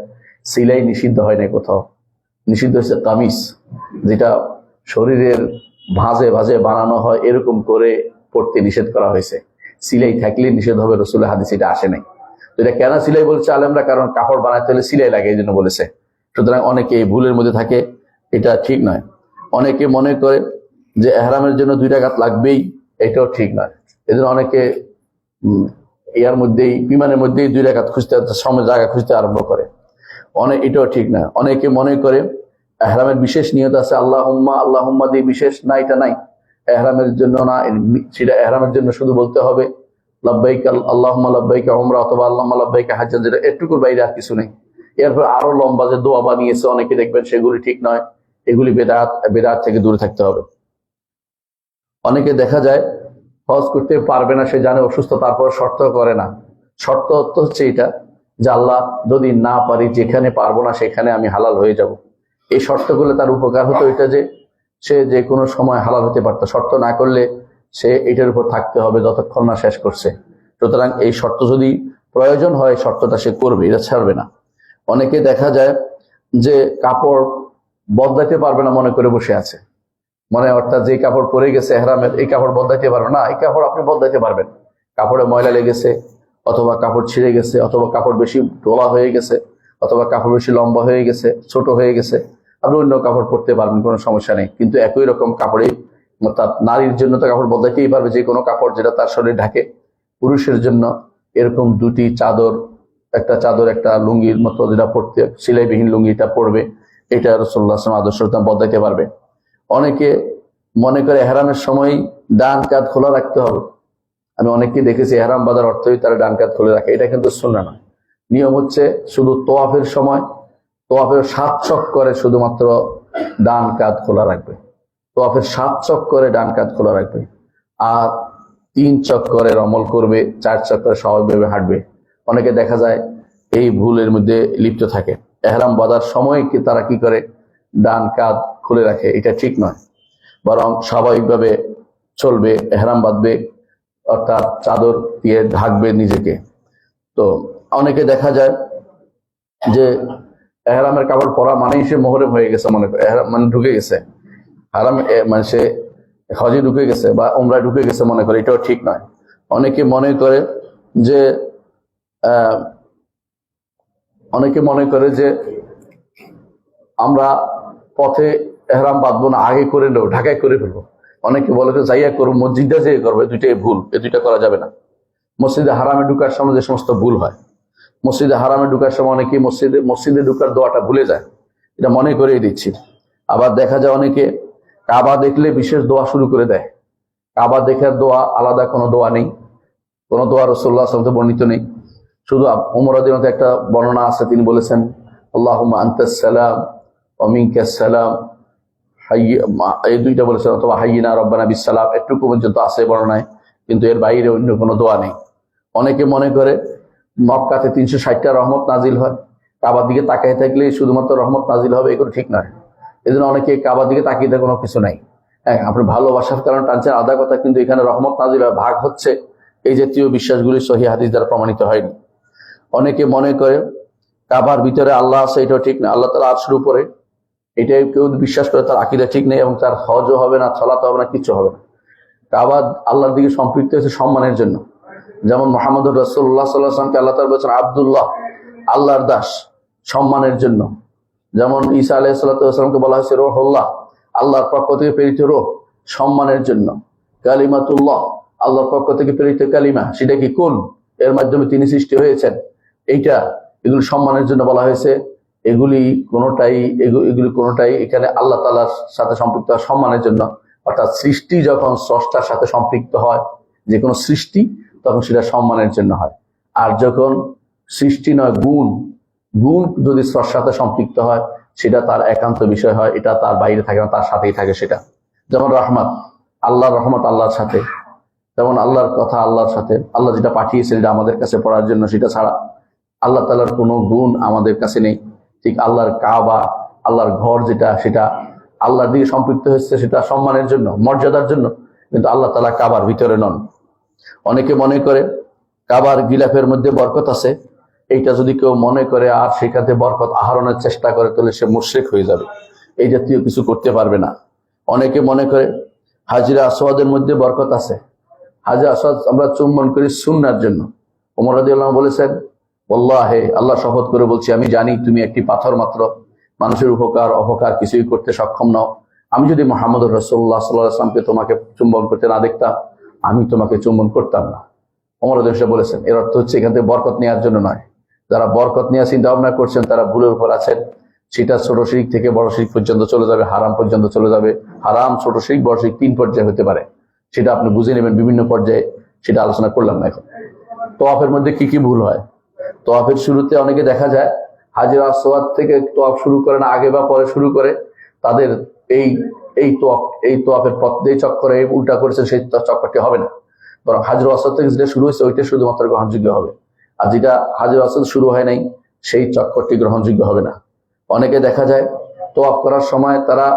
সিলাই নিষিদ্ধ হয় না কোথাও, নিষিদ্ধ হচ্ছে কামিজ, যেটা শরীরের ভাঁজে বানানো হয়, এরকম করে পড়তে নিষেধ করা হয়েছে। সিলাই থাকলে নিষেধ হবে, রাসূলের হাদিসে এটা আসে নাই। তো এটা কেন সিলাই বলছে আলেমরা? কারণ কাপড় বানাতে হলে সিলাই লাগে, এই জন্য বলেছে। সুতরাং অনেকে এই ভুলের মধ্যে থাকে, এটা ঠিক নয়। অনেকে মনে করে যে এহরামের জন্য 2 রাকাত লাগবেই, এটাও ঠিক নয়। এই জন্য অনেকে বিমানের মধ্যেই 2 রাকাত জায়গা খুঁজতে আরম্ভ করে। এটাও ঠিক না। অনেকে মনে করে এহরামের বিশেষ নিয়ত আছে, আল্লাহুম্মা দিয়ে বিশেষ না, এটা নাই এহরামের জন্য না। সেটা এহরামের জন্য শুধু বলতে হবে লাব্বাইক আল্লাহুম্মা লাব্বাইক উমরা অথবা আল্লাহুম্মা লাব্বাইক হাজ্জান, যেটা এটুকুর বাইরে আর কিছু নেই। এরপর আরো লম্বা যে দোয়া বানিয়েছে অনেকে দেখবেন, সেগুলি ঠিক নয়। এগুলি বেদাত থেকে দূরে থাকতে হবে। অনেকে দেখা যায় হজ করতে পারবে না, সে জানে অসুস্থ, তারপর শর্ত করে না। শর্ত হচ্ছে এটা যে আল্লাহ যদি না পারি, যেখানে পারবো না সেখানে আমি হালাল হয়ে যাব। এই শর্তগুলো তার উপকার হতো এটা যে সে যে কোনো সময় হালাল হতে পারতো। শর্ত না করলে সে এটার উপর থাকতে হবে যতক্ষণ না শেষ করছে। সুতরাং এই শর্ত যদি প্রয়োজন হয়, শর্তটা সে করবে, এটা ছাড়বে না। অনেকে দেখা যায় যে কাপড় বদলাতে পারবে না মনে করে বসে আছে, মানে অর্থাৎ যে কাপড় পরে গেছে এহরামের, এই কাপড় বদলাইতে পারবে না। এই কাপড় আপনি বদলাইতে পারবেন। কাপড়ে ময়লা লেগেছে, অথবা কাপড় ছিঁড়ে গেছে, অথবা কাপড় বেশি ঢোলা হয়ে গেছে, অথবা কাপড় বেশি লম্বা হয়ে গেছে, ছোট হয়ে গেছে, আপনি অন্য কাপড় পরতে পারবেন, কোনো সমস্যা নেই। কিন্তু একই রকম কাপড়ে, অর্থাৎ নারীর জন্য তো কাপড় বদলাইতেই পারবে, যে কোনো কাপড় যেটা তার শরীর ঢাকে। পুরুষের জন্য এরকম দুটি চাদর, একটা চাদর একটা লুঙ্গির মতো যেটা পড়তে, সিলাইবিহীন লুঙ্গিটা পরবে, এটা রাসূলুল্লাহ সাল্লাল্লাহু আলাইহি ওয়াসাল্লাম আদর্শ বদলাইতে পারবে। অনেকে মনে করে এহরামের সময় ডান কাঁধ খোলা রাখতে হবে। আমি অনেককে দেখেছি এহরাম বাঁধার অর্থই তারা ডান কাঁধ খুলে রাখে, এটা কিন্তু সুন্নাহ নয়। নিয়ম হচ্ছে শুধু তোয়াফের সময়, তোয়াফের 7 চক্করে শুধুমাত্র ডান কাঁধ খোলা রাখবে। তোয়াফের 7 চক্করে ডান কাঁধ খোলা রাখবে, আর 3 চক্করে রমল করবে, 4 চক্করে স্বাভাবিকভাবে হাঁটবে। অনেকে দেখা যায় এই ভুলের মধ্যে লিপ্ত থাকে। এহরাম বাঁধার সময় কি তারা কি করে, ডান কাঁধ খুলে রাখে, এটা ঠিক নয়। বরং স্বাভাবিকভাবে চলবে, এহরাম বাঁধবে, অর্থাৎ চাদর দিয়ে ঢাকবে নিজেকে। তো অনেকে দেখা যায় যে এহরামের কাপড় পরা মানেই সে মুহররম হয়ে গেছে, মনে করে মানে ঢুকে গেছে হারাম, মানে সে হজে ঢুকে গেছে বা উমরায় ঢুকে গেছে মনে করে, এটাও ঠিক নয়। অনেকে মনে করে যে আমরা পথে এহরাম বাঁধবো না, আগে করে নেবো, ঢাকায় করে ফেলবো। অনেকে বলে যে যাইয়া করবো, মসজিদে যেয়ে করবো, দুইটাই ভুল, এই দুইটা করা যাবে না। মসজিদে হারামে ঢুকার সময় যে সমস্ত ভুল হয়, মসজিদে হারামে ঢুকার সময় অনেকে মসজিদে ঢুকার দোয়াটা ভুলে যায়, এটা মনে করিয়ে দিচ্ছি। আবার দেখা যায় অনেকে কাবা দেখলে বিশেষ দোয়া শুরু করে দেয়। কাবা দেখার দোয়া আলাদা কোনো দোয়া নেই, কোনো দোয়া রাসূলুল্লাহ সাল্লাল্লাহু আলাইহি ওয়াসাল্লাম বর্ণিত নেই। শুধু ওমর রাদিয়াল্লাহু আনহু একটা বর্ণনা আছে, তিনি বলেছেন আল্লাহুম্মা আনতাস সালাম ওয়া মিনকাস সালাম, এই দুইটা বলেছেন, অথবা হাইয়িনা রব্বানা বিসসালাম, এটুকু পর্যন্ত আছে বর্ণনায়, কিন্তু এর বাইরে অন্য কোনো দোয়া নেই। অনেকে মনে করে মক্কাতে 360টা রহমত নাজিল হয়, কাবার দিকে তাকিয়ে থাকলে শুধুমাত্র রহমত নাজিল হবে, এগুলো ঠিক নয়। এই জন্য অনেকে কাবার দিকে তাকিয়ে থাকার কোনো কিছু নাই। হ্যাঁ, আপনি ভালোবাসার কারণে টানছেন আধা কথা, কিন্তু এখানে রহমত নাজিল হয়, ভাগ হচ্ছে, এই জাতীয় বিশ্বাসগুলি সহিহ হাদিস দ্বারা প্রমাণিত হয়নি। অনেকে মনে করে কাবার ভিতরে আল্লাহ আছে, এটাও ঠিক না। আল্লাহ তাআলা আরশের উপরে, এটাই কেউ বিশ্বাস করে তার আকীদা ঠিক নেই, এবং তার হজও হবে না, সালাত হবে না, কিচ্ছু হবে না। কাবা আল্লাহর দিকে সম্পৃক্ত হয়েছে সম্মানের জন্য। যেমন মুহাম্মদুর রাসূলুল্লাহ সাল্লাল্লাহু আলাইহি ওয়াসাল্লামকে আল্লাহ তাআলা বলেছেন আব্দুল্লাহ, আল্লাহর দাস, সম্মানের জন্য। যেমন ঈসা আলাইহিস সালাতু ওয়াস সালামকে বলা হয়েছে রূহুল্লাহ, আল্লাহর পক্ষ থেকে প্রেরিত রূহ, সম্মানের জন্য। কালিমাতুল্লাহ, আল্লাহর পক্ষ থেকে প্রেরিত কালিমা, সেটা কি কোন, এর মাধ্যমে তিনি সৃষ্টি হয়েছেন, এইটা, এগুলো সম্মানের জন্য বলা হয়েছে। এগুলি কোনোটাই এখানে আল্লাহ তাআলার সাথে সম্পৃক্ত হয় সম্মানের জন্য। অর্থাৎ সৃষ্টি যখন স্রষ্টার সাথে সম্পৃক্ত হয়, যে কোনো সৃষ্টি, তখন সেটা সম্মানের জন্য হয়। আর যখন সৃষ্টি নয়, গুণ যদি স্রষ্টার সাথে সম্পৃক্ত হয়, সেটা তার একান্ত বিষয় হয়, এটা তার বাইরে থাকে না, তার সাথেই থাকে সেটা। যেমন রহমত, আল্লাহর রহমত আল্লাহর সাথে, যেমন আল্লাহর কথা আল্লাহর সাথে, আল্লাহ যেটা পাঠিয়েছেন এটা আমাদের কাছে পড়ার জন্য, সেটা ছাড়া আল্লাহ তাআলার কোনো গুণ আমাদের কাছে নেই। ঠিক আল্লাহর কাবা, আল্লাহর ঘর যেটা, সেটা আল্লাহর দিকে সম্পৃক্ত হচ্ছে, সেটা সম্মানের জন্য, মর্যাদার জন্য, কিন্তু আল্লাহ তাআলা কাবার ভিতরে নন। অনেকে মনে করে কাবার গিলাফের মধ্যে বরকত আছে, এইটা যদি কেউ মনে করে আর সেখানে বরকত আহরণের চেষ্টা করে, তাহলে সে মুশরিক হয়ে যাবে, এই জাতীয় কিছু করতে পারবে না। অনেকে মনে করে হাজরে আসওয়াদের মধ্যে বরকত আছে, হাজরে আসওয়াদ আমরা চুম্বন করি সুন্নাহর জন্য। ওমর রাদিয়াল্লাহু আনহু বলেছেন ওয়াল্লাহি, আল্লাহ শপথ করে বলছি, আমি জানি তুমি একটি পাথর মাত্র, মানুষের উপকার অপকার কিছুই করতে সক্ষম নও। আমি যদি মুহাম্মদুর রাসূলুল্লাহ সাল্লাল্লাহু আলাইহি ওয়াসাল্লামকে তোমাকে চুম্বন করতে না দেখতাম, আমি তোমাকে চুম্বন করতাম না। ওমর রাদিয়াল্লাহু আনহু বলেছেন, এর অর্থ হচ্ছে এখান থেকে বরকত নেওয়ার জন্য নয়। যারা বরকত নেওয়ার চিন্তা ভাবনা করছেন তারা ভুলের উপর আছেন। সেটা ছোট শিরক থেকে বড় শিরক পর্যন্ত চলে যাবে, হারাম পর্যন্ত চলে যাবে। হারাম, ছোট শিরক, বড় শিরক 3 পর্যায়ে হতে পারে, সেটা আপনি বুঝে নেবেন বিভিন্ন পর্যায়ে, সেটা আলোচনা করলাম না এখন। তওয়াফের মধ্যে কি কি ভুল হয়? তওয়াফের শুরুতে অনেকে দেখা যায় হাজরা আসওয়াদ থেকে তোয়াফ শুরু করে না, আগে বা পরে শুরু করে, তাদের এই এই তোয়াফের পথ যে চক্করে উল্টা করেছে সেই চক্করটি হবে না, বরং হাজরা আসওয়াদ থেকে যেটা শুরু হয়েছে ওইটা শুধুমাত্র গ্রহণযোগ্য হবে। আর যেটা হাজরা আসওয়াদ শুরু হয় নাই সেই চক্করটি গ্রহণযোগ্য হবে না। অনেকে দেখা যায় তোয়াফ করার সময় তারা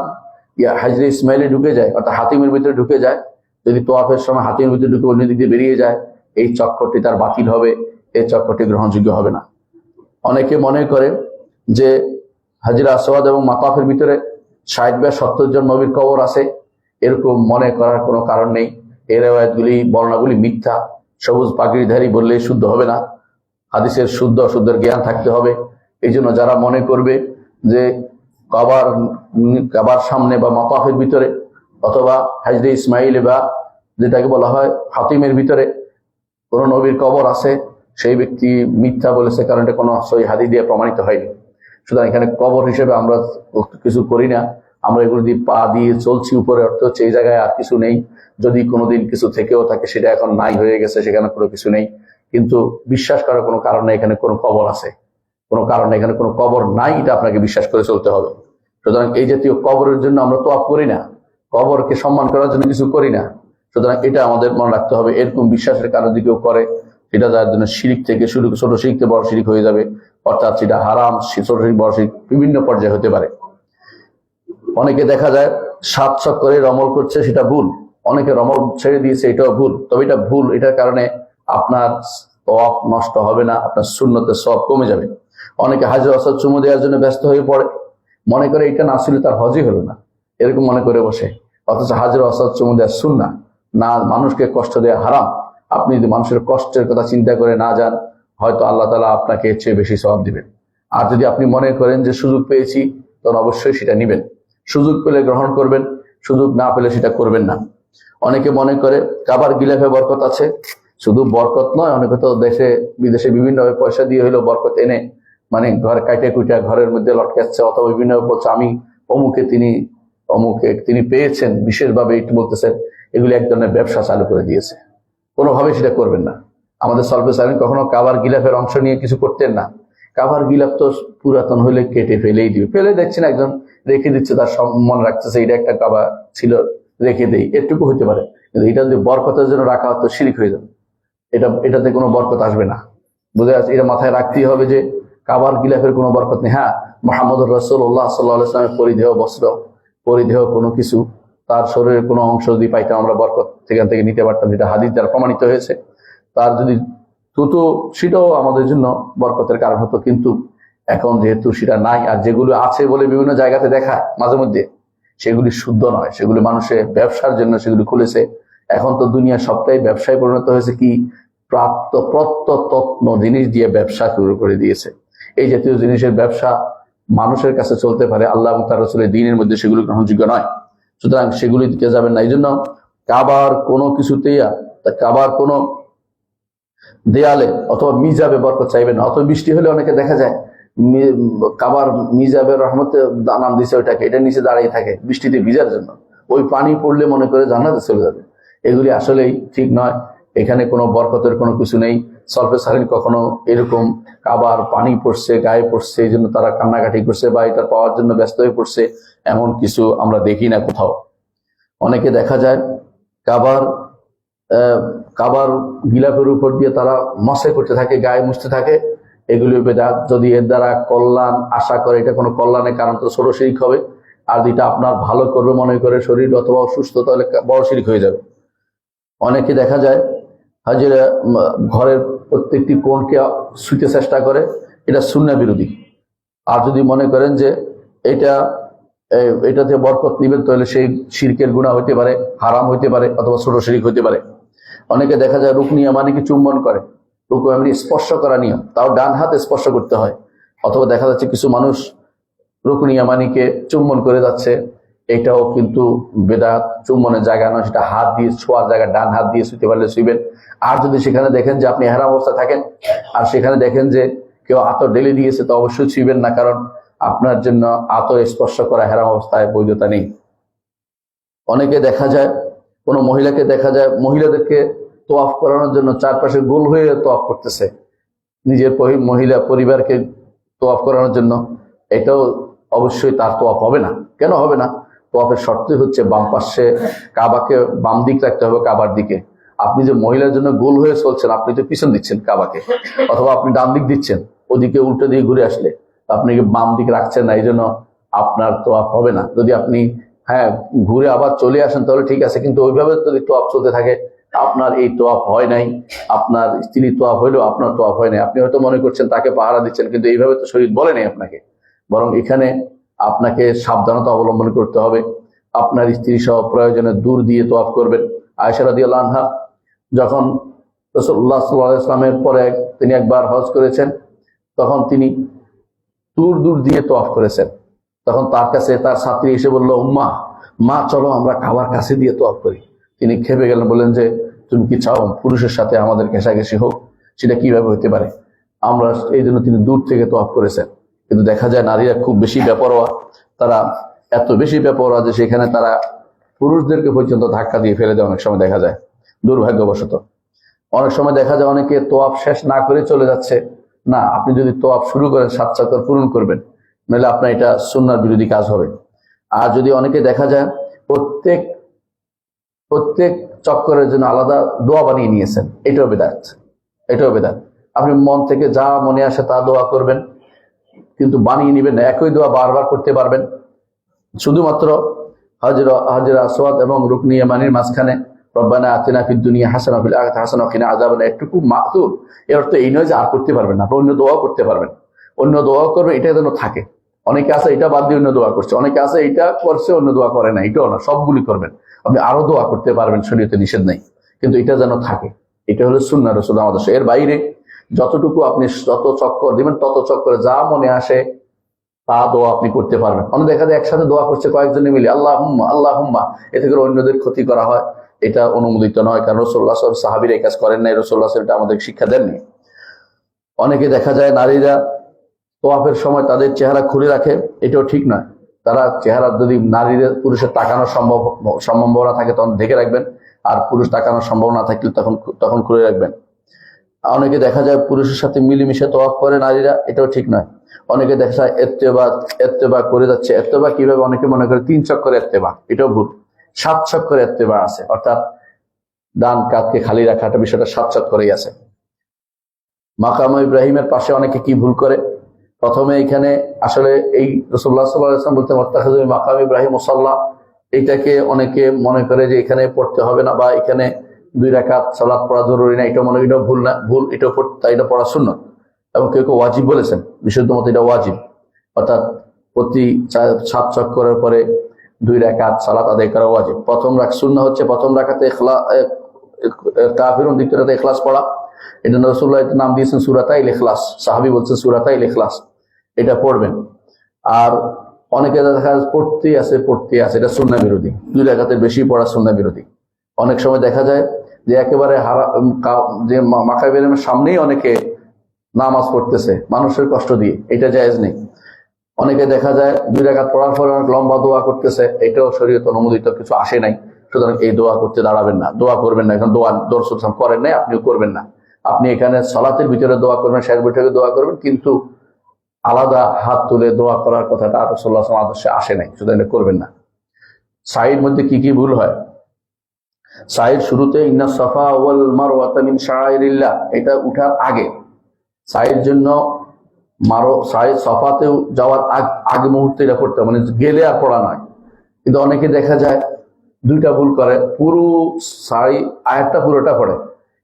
হাজরে ইসমাইলে ঢুকে যায়, অর্থাৎ হাতিমের ভিতরে ঢুকে যায়। যদি তোয়াফের সময় হাতিমের ভিতরে ঢুকে অন্য দিক দিয়ে বেরিয়ে যায়, এই চক্করটি তার বাতিল হবে, এই চক্করটি গ্রহণযোগ্য হবে না। অনেকে মনে করে যে হাজরা আসওয়াদ এবং মাতাফের ভিতরে 60 বা 70 জন নবীর কবর আছে, এরকম মনে করার কোনো কারণ নেই। এই রেওয়ায়াতগুলি, বর্ণনাগুলি মিথ্যা। সবুজ পাগড়িধারী বললে শুদ্ধ হবে না, হাদিসের শুদ্ধের জ্ঞান থাকতে হবে। এই জন্য যারা মনে করবে যে কাবার সামনে বা মাতাফের ভিতরে অথবা হাজরে ইসমাইল বা যেটাকে বলা হয় হাতিমের ভিতরে কোন নবীর কবর আছে, সেই ব্যক্তি মিথ্যা বলেছে, কারণ এটা কোনো সহিহ হাদিস দিয়ে প্রমাণিত হয়নি। সুতরাং এখানে কবর হিসেবে আমরা কিছু করি না, আমরা এগুলো দিয়ে পা দিয়ে চলছি উপরে, অর্থ হচ্ছে এই জায়গায় আর কিছু নেই। যদি কোনোদিন কিছু থেকেও থাকে সেটা এখন নাই হয়ে গেছে, সেখানে কোনো কিছু নেই। কিন্তু বিশ্বাস করার কোনো কারণ নেই এখানে কোনো কবর আছে, কোনো কারণ নেই এখানে কোনো কবর নাই, এটা আপনাকে বিশ্বাস করে চলতে হবে। সুতরাং এই জাতীয় কবরের জন্য আমরা তোয়াফ করি না, কবরকে সম্মান করার জন্য কিছু করি না। সুতরাং এটা আমাদের মনে রাখতে হবে। এরকম বিশ্বাসের কারণে যদি কেউ করে, সেটা তার জন্য শিরিক থেকে শুরু, ছোট শিরিক থেকে বড় শিরিক হয়ে যাবে, অর্থাৎ সেটা হারাম, ছোট শিরিক বড় শিরিক বিভিন্ন পর্যায়ে হতে পারে। অনেকে দেখা যায় 7 চক্করে রমল করছে, সেটা ভুল। অনেকে রমল ছেড়ে দিয়েছে, এটাও ভুল। তবে এটা ভুল, এটার কারণে আপনার তওয়াফ নষ্ট হবে না, আপনার সুন্নতের সওয়াব কমে যাবে। অনেকে হাজর আসওয়াদ চুমু দেওয়ার জন্য ব্যস্ত হয়ে পড়ে, মনে করে এটা না ছিল তার হজই হলো না, এরকম মনে করে বসে। অথচ হাজর আসওয়াদ চুমু দেওয়া সুন্নাহ না, মানুষকে কষ্ট দেওয়া হারাম। আপনি যদি মানুষের কষ্টের কথা চিন্তা করে না যান, হয়তো আল্লাহ তাআলা আপনাকে এর চেয়ে বেশি সওয়াব দিবেন। আর যদি আপনি মনে করেন যে সুযোগ পেয়েছি, তখন অবশ্যই সেটা নিবেন। সুযোগ পেলে গ্রহণ করবেন, সুযোগ না পেলে সেটা করবেন না। অনেকে মনে করে কাবার গিলাফে বরকত আছে, শুধু বরকত নয়, অনেকে তো দেশে বিদেশে বিভিন্নভাবে পয়সা দিয়ে হইলো বরকত এনে, মানে ঘর কাইটে কুইটা ঘরের মধ্যে লটকাচ্ছে, অথবা বিভিন্নভাবে বলছে আমি অমুকে তিনি পেয়েছেন বিশেষভাবে, একটু বলতেছেন। এগুলি এক ধরনের ব্যবসা চালু করে দিয়েছে, কোনোভাবে সেটা করবেন না। আমাদের সালফে সালেহিন কখনো কাবার গিলাফের অংশ নিয়ে কিছু করতেন না। কাবার গিলাফ তো পুরাতন হলে কেটে ফেলেই দিবে, ফেলে দেখছেন একজন রেখে দিচ্ছে, তার সব মনে রাখতেছে এটা একটা কাবা ছিল, রেখে দেই, এটুকু হইতে পারে। কিন্তু এটা যদি বরকতের জন্য রাখা হতো, শিরিক হয়ে যাবে, এটাতে কোনো বরকত আসবে না। বুঝে আসছে? এটা মাথায় রাখতেই হবে যে কাবার গিলাফের কোনো বরকত নেই। হ্যাঁ, মুহাম্মদুর রাসূলুল্লাহ সাল্লাল্লাহু আলাইহি ওয়াসাল্লামের পরিধেয় বস্ত্র, পরিধেয় কোনো কিছু, তার শরীরের কোনো অংশ যদি পাইতাম আমরা বরকত সেখান থেকে নিতে পারতাম, যেটা হাদিস দ্বারা প্রমাণিত হয়েছে। তার যদি তো সেটাও আমাদের জন্য বরকতের কারণ হতো। কিন্তু এখন যেহেতু সেটা নাই, আর যেগুলো আছে বলে বিভিন্ন জায়গাতে দেখা মাঝে মধ্যে, সেগুলি শুদ্ধ নয়, সেগুলি মানুষের ব্যবসার জন্য সেগুলি খুলেছে। এখন তো দুনিয়া সবটাই ব্যবসায় পরিণত হয়েছে, কি প্রত্ন জিনিস দিয়ে ব্যবসা শুরু করে দিয়েছে। এই জাতীয় জিনিসের ব্যবসা মানুষের কাছে চলতে পারে, আল্লাহ এবং তার রাসূলের দ্বীনের মধ্যে সেগুলি গ্রহণযোগ্য নয়। সুতরাং সেগুলি দিতে যাবেন না। এই জন্য কাবার কোনো কিছুতেই, কাবার কোনো দেয়ালে অথবা মিজাবে বরকত চাইবেন না। অথবা বৃষ্টি হলে অনেকে দেখা যায় কাবার মিজাবের রহমতে নাম দিছে ওইটাকে, এটা নিচে দাঁড়িয়ে থাকে বৃষ্টিতে ভিজার জন্য, ওই পানি পড়লে মনে করে জান্নাতে চলে যাবে। এগুলি আসলেই ঠিক নয়, এখানে কোনো বরকতের কোনো কিছু নেই। সালফে সালেহিন কখনো এরকম কাবার পানি পড়ছে, গায়ে পড়ছে, এই জন্য তারা কান্নাকাটি করছে বা এটা পাওয়ার জন্য ব্যস্ত হয়ে পড়ছে, এমন কিছু আমরা দেখি না কোথাও। অনেকে দেখা যায় কাবার গিলাফের উপর দিয়ে তারা মশে করতে থাকে, গায়ে মুছতে থাকে। এগুলি বেদাত। যদি এর দ্বারা কল্যাণ আশা করে, এটা কোনো কল্যাণের কারণ, তো ছোট শিরিক হবে। আর যেটা আপনার ভালো করবে মনে করে শরীর অথবা অসুস্থ, তাহলে বড় শিরিক হয়ে যাবে। অনেকে দেখা যায় হাজিরা ঘরের প্রত্যেকটি কোণকে ছুঁতে চেষ্টা করে, এটা সুন্নাহ বিরোধী। আর যদি মনে করেন যে এটাতে বরকত নিবেন, তাহলে সেই শিরকের গুনাহ হইতে পারে, হারাম হইতে পারে, অথবা ছোট শিরিক হইতে পারে। অনেকে দেখা যায় রুকনি ইয়ামানিকে চুম্বন করে, রুকনি ইয়ামানি স্পর্শ করা নিয়ম, তাও ডান হাতে স্পর্শ করতে হয়। অথবা দেখা যাচ্ছে কিছু মানুষ রুকনি ইয়ামানিকে চুম্বন করে যাচ্ছে, এটাও কিন্তু বেদাত। চুম্বনের জায়গা নয়, সেটা হাত দিয়ে ছোঁয়ার জায়গা, ডান হাত দিয়ে ছুঁতে পারলে ছুঁইবেন। আর যদি সেখানে দেখেন যে আপনি হেরাম অবস্থা থাকেন, আর সেখানে দেখেন যে কেউ আতর ঢেলে দিয়েছে, তো অবশ্যই ছুঁইবেন না, কারণ আপনার জন্য আতর স্পর্শ করা হেরাম অবস্থায় বৈধতা নেই। অনেকে দেখা যায়, কোনো মহিলাকে দেখা যায় মহিলাদেরকে তোয়াফ করানোর জন্য চারপাশে গোল হয়ে তোয়াফ করতেছে, নিজের মহিলা পরিবারকে তোয়াফ করানোর জন্য, এটাও অবশ্যই তার তোয়াফ হবে না। কেন হবে না? তোয়াফের শর্তই হচ্ছে বাম পাশে কাবাকে বাম দিক রাখতে হবে কাবার দিকে। আপনি যে মহিলার জন্য গোল হয়ে চলছেন, আপনি তো পিছন দিচ্ছেন কাবাকে, অথবা আপনি ডান দিক দিচ্ছেন, ওদিকে উল্টো দিয়ে ঘুরে আসলে আপনি বাম দিক রাখছেন না, এই জন্য আপনার তোয়াফ হবে না। যদি আপনি ঘুরে আবার চলে আসেন তাহলে ঠিক আছে, কিন্তু ওইভাবে যদি তোয়াফ চলতে থাকে আপনার এই তোয়াফ হয় নাই। আপনার স্ত্রী তোয়াফ হইলেও আপনার তোয়াফ হয় নাই। আপনি হয়তো মনে করছেন তাকে পাহারা দিচ্ছেন, কিন্তু এইভাবে তো শরীর বলে নাই আপনাকে। বরং এখানে আপনাকে সাবধানতা অবলম্বন করতে হবে। আপনার স্ত্রী সহ প্রয়োজনে দূর দিয়ে তোয়াফ করবেন। আয়েশা রাদিয়াল্লাহু আনহা যখন রাসূলুল্লাহ সাল্লাল্লাহু আলাইহি ওয়াসাল্লামের পরে তিনি একবার হজ করেছেন, তখন তিনি দূর দূর দিয়ে তোয়াফ করেছেন। তখন তার কাছে তার ছাত্রী এসে বলল, উম্মা, মা চলো আমরা কাবার কাছে দিয়ে তোয়াফ করি। তিনি খেপে গেলেন, বললেন যে তুমি কি চাও পুরুষের সাথে আমাদের ঘেঁষাঘেঁষি হোক? সেটা কিভাবে হতে পারে? আমরা এই জন্য তিনি দূর থেকে তোয়াফ করেছেন। কিন্তু দেখা যায় নারীরা খুব বেশি বেপরোয়া। তারা এত বেশি বেপরোয়া যে সেখানে তারা পুরুষদেরকে পর্যন্ত ধাক্কা দিয়ে ফেলে দেয়। অনেক সময় দেখা যায় দুর্ভাগ্যবশত। অনেক সময় দেখা যায় অনেকে তোয়াফ শেষ না করে চলে যাচ্ছে। না, আপনি যদি তোয়াফ শুরু করেন 7 চক্কর পূরণ করবেন, নাহলে আপনার এটা সুন্নাহর বিরোধী কাজ হবে। আর যদি অনেকে দেখা যায় প্রত্যেক চক্করের জন্য আলাদা দোয়া বানিয়ে নিয়েছেন, এটাও বেদাত। আপনি মন থেকে যা মনে আসে তা দোয়া করবেন, কিন্তু বানিয়ে নেবেন না। একই দোয়া বারবার করতে পারবেন। শুধুমাত্র হাজরা আসওয়াদ এবং রুকনি ইয়ামানির মাঝখানে রব্বানা আতিনা ফিদ দুনিয়া হাসানা ফিল আখিরাতি হাসানা ওয়া কিনা আযাবান একটুকু মাতুর, এর অর্থ এই নয় যে আর করতে পারবেন না। আপনি অন্য দোয়াও করতে পারবেন, অন্য দোয়াও করবেন, এটা যেন থাকে। অনেকে আছে এটা বাদ দিয়ে অন্য দোয়া করছে, অনেকে আছে এটা করছে অন্য দোয়া করে না, এটাও না, সবগুলি করবেন। আপনি আরো দোয়া করতে পারবেন, শরীয়তে নিষেধ নাই, কিন্তু এটা যেন থাকে। এটা হলো সুন্নাহ রাসূলুল্লাহ আদর্শ। এর বাইরে যতটুকু আপনি যত চক্কর দিবেন, তত চক্করে যা মনে আসে তা দোয়া আপনি করতে পারবেন। অনেক দেখা যায় একসাথে দোয়া করছে কয়েকজনে মিলে, আল্লাহুম্মা আল্লাহুম্মা, এতে করে অন্যদের ক্ষতি করা হয়। এটা অনুমোদিত নয়, কারণ রাসূলুল্লাহ সাল্লাল্লাহু আলাইহি ওয়াসাল্লাম সাহাবীরা এই কাজ করেন নাই, রাসূলুল্লাহ সাল্লাল্লাহু আলাইহি ওয়াসাল্লাম এটা আমাদের শিক্ষা দেননি। অনেকে দেখা যায় নারীরা তোয়াফের সময় তাদের চেহারা খুলে রাখে, এটাও ঠিক নয়। তারা চেহারা যদি নারীদের পুরুষের তাকানোর সম্ভাবনা থাকে তখন ঢেকে রাখবেন, আর পুরুষ তাকানোর সম্ভাবনা থাকলে তখন খুলে রাখবেন। অনেকে দেখা যায় পুরুষের সাথে মিলেমিশে তোয়াফ করে নারীরা, এটাও ঠিক নয়। অনেকে দেখা যায় এত্তেবা করে যাচ্ছে। এত্তেবা কিভাবে? অনেকে মনে করে 3 চক্করে এত্তেবা, এটাও ভুল। 7 চক্করে এত্তেবা আছে, অর্থাৎ ডান কাঁধকে খালি রাখাটা বিষয়টা 7 চক্করেই আছে। মাকাম ইব্রাহিমের পাশে অনেকে কি ভুল করে? প্রথমে এখানে আসলে এই রাসূলুল্লাহ সাল্লাল্লাহু আলাইহি ওয়াসাল্লাম বলতে ওয়াত্তাখিযু মাকাম ইব্রাহিম মুসাল্লা, এইটাকে অনেকে মনে করে যে এখানে পড়তে হবে না, বা এখানে 2 রাকাত সালাত পড়া জরুরি না। এটা মনে হয়, এটা ভুল না, ভুল। এটা পড়া সুন্নাত, এবং কেউ কেউ ওয়াজিব বলেছেন। বিশুদ্ধ মতে এটা ওয়াজিব, অর্থাৎ প্রতি 7 চক্করের পরে 2 রাকাত সালাত আদায় করা ওয়াজিব। সুন্নাহ হচ্ছে প্রথম রাকাতে কাফিরুন, দ্বিতীয় রাকাতে ইখলাস পড়া। এটা রাসূলুল্লাহ নাম দিয়েছেন সূরাতাইল ইখলাস, সাহাবী বলছেন সূরাতাইল ইখলাস, এটা পড়বেন। আর অনেকে দেখা পড়তেই আছে, এটা সুন্নাহ বিরোধী। 2 রাকাতের বেশি পড়া সুন্নাহ বিরোধী। অনেক সময় দেখা যায় যে একেবারে যে মাকাম ইব্রাহিমের সামনেই অনেকে নামাজ পড়তেছে মানুষের কষ্ট দিয়ে, এটা জায়েজ নেই। অনেকে দেখা যায় 2 রাকাত পড়ার পরে অনেক লম্বা দোয়া করতেছে, এটাও শরীয়তে অনুমোদিত কিছু আসে নাই। সুতরাং এই দোয়া করতে দাঁড়াবেন না, দোয়া করবেন না। এখন দোয়া রাসূল করেন নাই, আপনিও করবেন না। আপনি এখানে সালাতের ভিতরে দোয়া করবেন, শেষ বৈঠকে দোয়া করবেন, কিন্তু আলাদা হাত তুলে দোয়া করার কথাটা রাসূলুল্লাহ সাল্লাল্লাহু আলাইহি ওয়াসাল্লাম আদর্শে আসে নাই, সুতরাং এটা করবেন না। সাইয়ের মধ্যে কি কি ভুল হয়? সাইয়ের শুরুতে ইন্না সাফা ওয়াল মারওয়াতা মিন শাআইরিল্লাহ, এটা উঠার আগে সাইয়ের জন্য সফাতে যাওয়ার আগে মুহূর্তে এটা পড়তে হবে, মানে গেলে আর পড়া নয়। কিন্তু অনেকে দেখা যায় 2টা ভুল করে, পুরো সাই আয়াতটা পুরোটা পড়ে,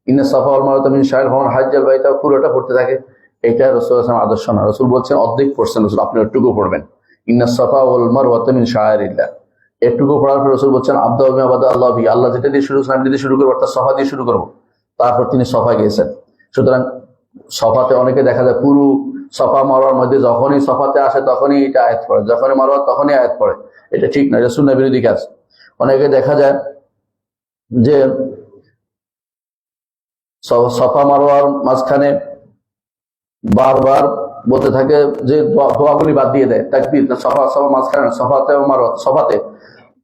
ইন্না সাফা ওয়াল মারওয়াতা মিন শাআইরিল্লাহ ফামান হাজ্জাল বাইতা পুরোটা পড়তে থাকে। এটা রাসূলুল্লাহ সাল্লাল্লাহু আলাইহি ওয়াসাল্লাম আদর্শ না। রাসূল বলছেন অর্ধেক পড়ছেন রাসূল, আপনি একটুকু পড়বেন, ইন্না সাফা ওয়াল মারওয়াতা মিন শাআইরিল্লাহ। একটুকু পড়ার পর রাসূল বলছেন আবদা বিমা বাদা আল্লাহ বি, আল্লাহ যেটা দিয়ে শুরু করেছেন আমি যদি শুরু করবো, অর্থাৎ সফা দিয়ে শুরু করবো। তারপর তিনি সফা গিয়েছেন। সুতরাং সফাতে অনেকে দেখা যায় পুরো সফা মারওয়ার মধ্যে যখনই সফাতে আসে তখনই এটা আয়াত পড়ে, যখনই মারওয়া তখনই আয়াত পড়ে, এটা ঠিক না, এটা সুন্নাহ বিরোধী কাজ। অনেকে দেখা যায় যে সফা মারওয়ার মাঝখানে বারবার বলতে থাকে যে দোয়াগুলি বাদ দিয়ে দেয়, তাকবীর সফা মাঝখানে সফাতে মারওয়া। সফাতে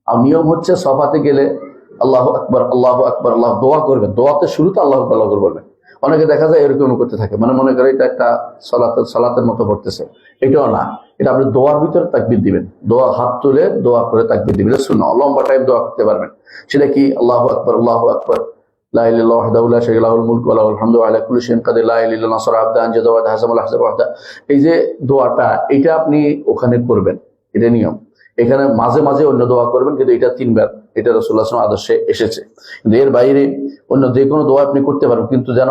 আর নিয়ম হচ্ছে সফাতে গেলে আল্লাহু আকবার আল্লাহু আকবার, আল্লাহ দোয়া করবেন, দোয়াতে শুরুতে আল্লাহু আকবার বলবেন। অনেকে দেখা যায় এরকম করতে থাকে, মানে মনে করে এটা একটা সালাতের মতো পড়তেছে। এটাও না, এটা আপনি দোয়ার ভিতরে তাকবীর দিবেন, দোয়া হাত তুলে দোয়া করে তাকবীর দিবেন, সুন্নাহ। লম্বা টাইম দোয়া করতে পারবেন, সেটা কি আল্লাহু আকবার, আল্লাহু আকবার, লা ইলাহা ইল্লাল্লাহু ওয়াহদাহু লা শারীকা লাহুল মুলকু ওয়া লাহুল হামদু ওয়া আলা কুল্লি শাইইন কাদির, লা ইলাহা ইল্লাল্লাহু নাসারা আবদাহু আনজাদা ওয়া হাযামাল আহজাব ওয়াহদা। এই যে দোয়াটা, এটা আপনি ওখানে করবেন, এটা নিয়ম। এখানে মাঝে মাঝে অন্য দোয়া করবেন, কিন্তু এটা 3 বার, এটা রাসূলুল্লাহ সাল্লাল্লাহু আলাইহি ওয়াসাল্লাম আদর্শে এসেছে। কিন্তু এর বাইরে অন্য যে কোনো দোয়া আপনি করতে পারবেন, কিন্তু যেন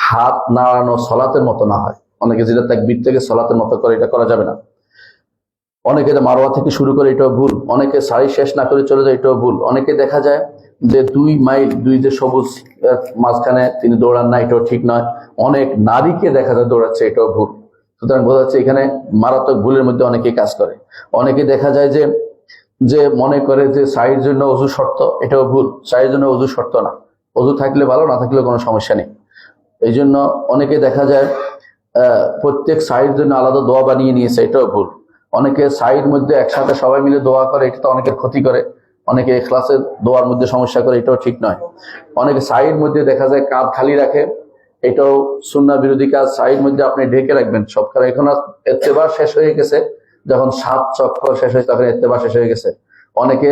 হাত নাড়ানো সালাতের মতো না হয়। অনেকে যেটা তাকবীর থেকে সালাতের মতো করে, এটা করা যাবে না। অনেকে মারওয়া থেকে শুরু করে, এটাও ভুল। অনেকে সারি শেষ না করে চলে যায়, এটাও ভুল। অনেকে দেখা যায় যে 2 মাইল, 2 যে সবুজ মাঝখানে তিনি দৌড়ান না, এটাও ঠিক নয়। অনেক নারীকে দেখা যায় দৌড়াচ্ছে, এটাও ভুল। সুতরাং বোঝা যাচ্ছে এখানে মারাত্মক ভুলের মধ্যে অনেকে কাজ করে। অনেকে দেখা যায় যে যে মনে করে যে সাইয়ের জন্য ওযু শর্ত, এটাও ভুল। সাইয়ের জন্য ওযু শর্ত না, ওযু থাকলে ভালো, না থাকলে কোনো সমস্যা নেই। এই জন্য অনেকে দেখা যায় প্রত্যেক সাইয়ের জন্য আলাদা দোয়া বানিয়ে নিয়েছে, এটাও ভুল। অনেকে সাইয়ের মধ্যে একসাথে সবাই মিলে দোয়া করে, এটা তো অনেকের ক্ষতি করে। অনেকে ইখলাসের দোয়ার মধ্যে সমস্যা করে, এটাও ঠিক নয়। অনেকে সাইয়ের মধ্যে দেখা যায় কাঁধ খালি রাখে, এটাও সুন্নাহ বিরোধী কাজ। সাইয়ের মধ্যে আপনি ঢেকে রাখবেন সব, কারণ এখন ইত্তেবা শেষ হয়ে গেছে। যখন 7 চক্কর শেষ হয়েছে তখন ইত্তেবা শেষ হয়ে গেছে। অনেকে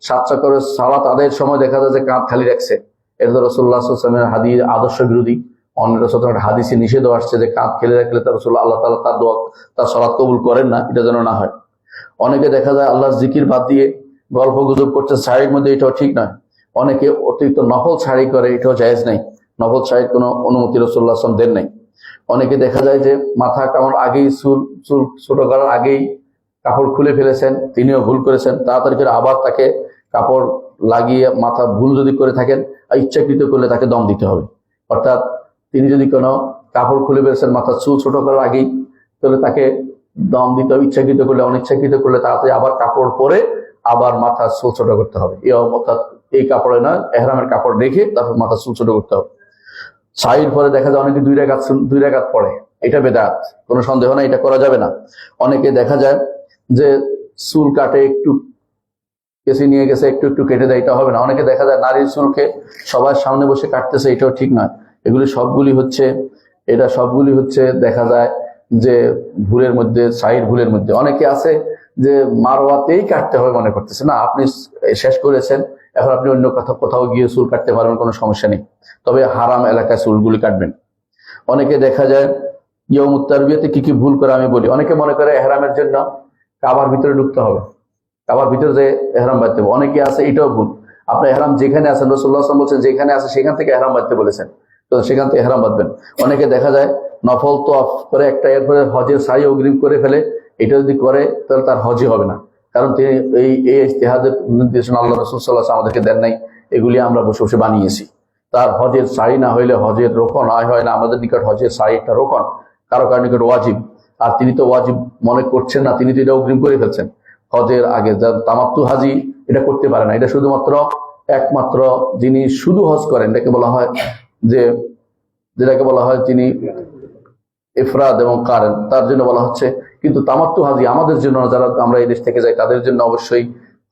7 চক্করের সালাত আদায়ের সময় দেখা যায় যে কাঁধ খালি রাখছে, এটা তো রাসূলুল্লাহ সাল্লাল্লাহু আলাইহি ওয়াসাল্লামের হাদিস আদর্শ বিরোধী। অন্য রাসূলের হাদিসে নিষেধ আসছে যে কাঁধ খেলে রাখলে তার রাসূল আল্লাহ তাআলা তার দোয়া, তার সালাত কবুল করেন না, এটা যেন না হয়। অনেকে দেখা যায় আল্লাহর জিকির বাদ দিয়ে গল্প গুজব করছে শাড়ির মধ্যে, এটাও ঠিক নয়। অনেকে অতিরিক্ত নফল শাড়ি করে, এটাও জায়েজ নাই। নফল শাড়ির কোনো অনুমতি রাসূলুল্লাহ সাল্লাল্লাহু আলাইহি ওয়াসাল্লাম দেন নাই। অনেকে দেখা যায় যে মাথা কামার আগেই, চুল ছোট করার আগেই কাপড় খুলে ফেলেছেন, তিনিও ভুল করেছেন। তাড়াতাড়ি করে আবার তাকে কাপড় লাগিয়ে, মাথা ভুল যদি করে থাকেন, ইচ্ছাকৃত করলে তাকে দম দিতে হবে। অর্থাৎ তিনি যদি কোনো কাপড় খুলে ফেলেছেন মাথার চুল ছোট করার আগেই, তাহলে তাকে দম দিতে হবে। ইচ্ছাকৃত করলে, অনিচ্ছাকৃত করলে তাড়াতাড়ি আবার কাপড় পরে আবার মাথার চুল ছোট করতে হবে। অর্থাৎ এই কাপড়ে নয়, এহরামের কাপড় রেখে তারপর মাথার চুল ছোট করতে হবে। সাইর পরে দেখা যায় অনেকে 2 রাকাত পড়ে, এটা বেদাত, কোনো সন্দেহ নাই, এটা করা যাবে না। অনেকে দেখা যায় যে চুল কাটে, একটু কেসি নিয়ে গেছে, একটু একটু কেটে দেয়, এটা হবে না। অনেকে দেখা যায় নারীর চুলকে সবার সামনে বসে কাটতেছে, এটাও ঠিক নয়। এগুলি সবগুলি হচ্ছে দেখা যায় যে ভুলের মধ্যে, সাইর ভুলের মধ্যে। অনেকে আছে যে মারওয়াতেই কাটতে হবে মনে করতেছে, না, আপনি শেষ করেছেন, এখন আপনি অন্য কোথাও গিয়ে চুল কাটতে পারবেন, কোনো সমস্যা নেই, তবে হারাম এলাকায় চুলগুলি কাটবেন। অনেকে দেখা যায় ইয়াউমুত তারবিয়াতে কি কি ভুল করে আমি বলি। অনেকে মনে করে এহরামের জন্য কাবার ভিতরে ঢুকতে হবে, কাবার ভিতরে যে এহরাম বাঁধতে হবে। অনেকে আছে, এটাও ভুল। আপনার এহরাম যেখানে আছেন, রাসূলুল্লাহ সাল্লাল্লাহু আলাইহি ওয়াসাল্লাম বলছেন যেখানে আছে সেখান থেকে এহরাম বাঁধতে বলেছেন, তো সেখান থেকে এহরাম বাঁধবেন। অনেকে দেখা যায় নফল তওয়াফ করে একটা, এরপরে হজের সাই অগ্রিম করে ফেলে, এটা যদি করে তাহলে তার হজই হবে না, কারণ তিনি এই ইজতিহাদের নির্দেশনা আল্লাহ রাসূল সাল্লাল্লাহু আলাইহি ওয়াসাল্লাম আমাদেরকে দেন নাই, এগুলি আমরা বসে বসে বানিয়েছি। তার হজের সাই না হইলে হজের রোকন হয় না। আমাদের নিকট হজের সাই একটা রোকন, কারো কারো নিকট ওয়াজিব, আর তিনি তো ওয়াজিব মনে করছেন না, তিনি তো এটা অগ্রিম করে ফেলছেন হজের আগে। যার তামাত্তু হাজি এটা করতে পারে না, এটা শুধুমাত্র একমাত্র যিনি শুধু হজ করেন, এটাকে বলা হয় যেটাকে বলা হয় তিনি ইফরাদ এবং কারেন, তার জন্য বলা হচ্ছে। কিন্তু তামাত্তু হাজি আমাদের জন্য, যারা আমরা এই দেশ থেকে যাই, তাদের জন্য অবশ্যই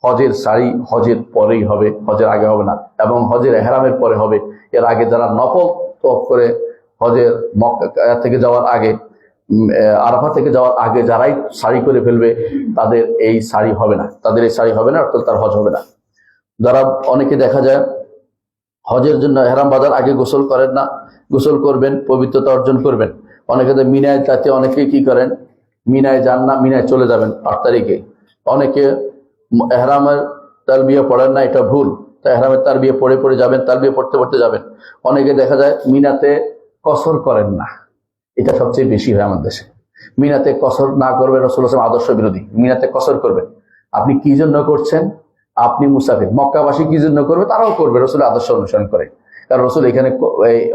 হজের সারি হজের পরেই হবে, হজের আগে হবে না, এবং হজের এহরামের পরে হবে। এর আগে যারা নফল তওয়াফ করে হজের মক্কা থেকে যাওয়ার আগে, আরাফা থেকে যাওয়ার আগে যারাই সারি করে ফেলবে, তাদের এই সারি হবে না, অর্থাৎ তার হজ হবে না। যারা অনেকে দেখা যায় হজের জন্য এহরাম বাঁধার আগে গোসল করেন না, গোসল করবেন, পবিত্রতা অর্জন করবেন। অনেকে তো মিনায় যাতে, অনেকে কি করেন, মিনায় যান না, মিনায় চলে যাবেন 8 তারিখে। অনেকে এহরামের তালবিয়া পড়েন না, এটা ভুল। তা এহরামের তালবিয়া পড়ে যাবেন, তালবিয়া পড়তে যাবেন। অনেকে দেখা যায় মিনাতে কসর করেন না, এটা সবচেয়ে বেশি হয় আমাদের দেশে। মিনাতে কসর না করবেন, রাসূলুল্লাহ সাল্লাল্লাহু আলাইহি ওয়াসাল্লাম আদর্শ বিরোধী। মিনাতে কসর করবেন, আপনি কি জন্য করছেন? আপনি মুসাফির। মক্কাবাসী কি জন্য করবে? তারাও করবে, রাসূলের আদর্শ অনুসরণ করে, কারণ রাসূল এখানে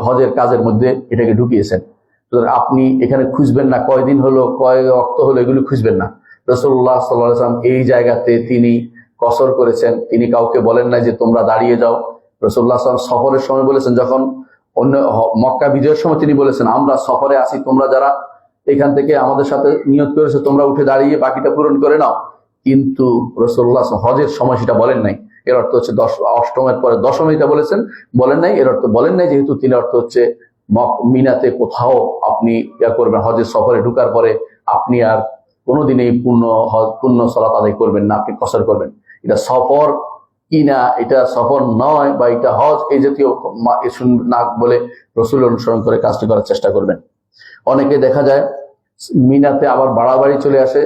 হজের কাজের মধ্যে এটাকে ঢুকিয়েছেন। আপনি এখানে খুঁজবেন না কয়দিন হলো, কয় ওয়াক্ত হলো, এগুলো খুঁজবেন না। রাসূলুল্লাহ সাল্লাল্লাহু আলাইহি ওয়াসাল্লাম এই জায়গাতে তিনি কসর করেছেন, তিনি কাউকে বলেন না যে তোমরা দাঁড়িয়ে যাও। রাসূলুল্লাহ সাল্লাল্লাহু আলাইহি ওয়াসাল্লাম সফরের সময় বলেছেন, যখন অন্য মক্কা বিজয়ের সময় তিনি বলেছেন, আমরা সফরে আসি, তোমরা যারা এখান থেকে আমাদের সাথে নিয়ত করেছে তোমরা উঠে দাঁড়িয়ে বাকিটা পূরণ করে নাও। কিন্তু রাসূলুল্লাহ হজের সময় সেটা বলেন নাই। এর অর্থ হচ্ছে অষ্টমের পরে দশমে এটা বলেছেন, বলেন নাই। এর অর্থ বলেন নাই যেহেতু তিনি অর্থ হচ্ছে মিনাতে কোথাও আপনি ইয়া করবেন, হজের সফরে ঢুকার পরে আপনি আর কোনোদিনই পূর্ণ সালাত আদায় করবেন না, আপনি কসর করবেন। এটা সফর কিনা, এটা সফর নয় বা এটা হজ, এই জাতীয় না বলে রসুল অনুসরণ করে কাজটি করার চেষ্টা করবেন। অনেকে দেখা যায় মিনাতে আবার বাড়াবাড়ি চলে আসে,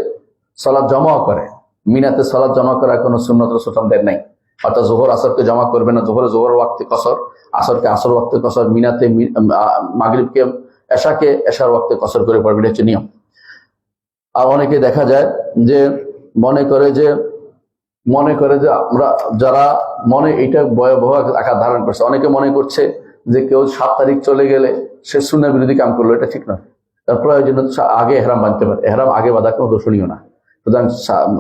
সালাত জমা করে। মিনাতে সালাত জমা করার কোনো সুন্নত রাসূল দেন নাই, অর্থাৎ জোহর আসরকে জমা করবে না, জোহর ওয়াক্তে কসর, আসরকে আসর ওয়াক্তে কসর, মিনাতে মাগরিবকে এশাকে এশার ওয়াক্তে কসর করে পড়বে, এটা হচ্ছে নিয়ম। আর অনেকে দেখা যায় যে মনে করে যে আমরা যারা মনে এটা ভয়াবহ আকার ধারণ করছে, অনেকে মনে করছে যে কেউ 7 তারিখ চলে গেলে সে সুন্নাহ বিরোধী কাম করলো, এটা ঠিক নয়। তার প্রয়োজন আগে এহরাম বাঁধতে পারে, এহরাম আগে বাঁধা কোনো দর্শনীয় না। সুতরাং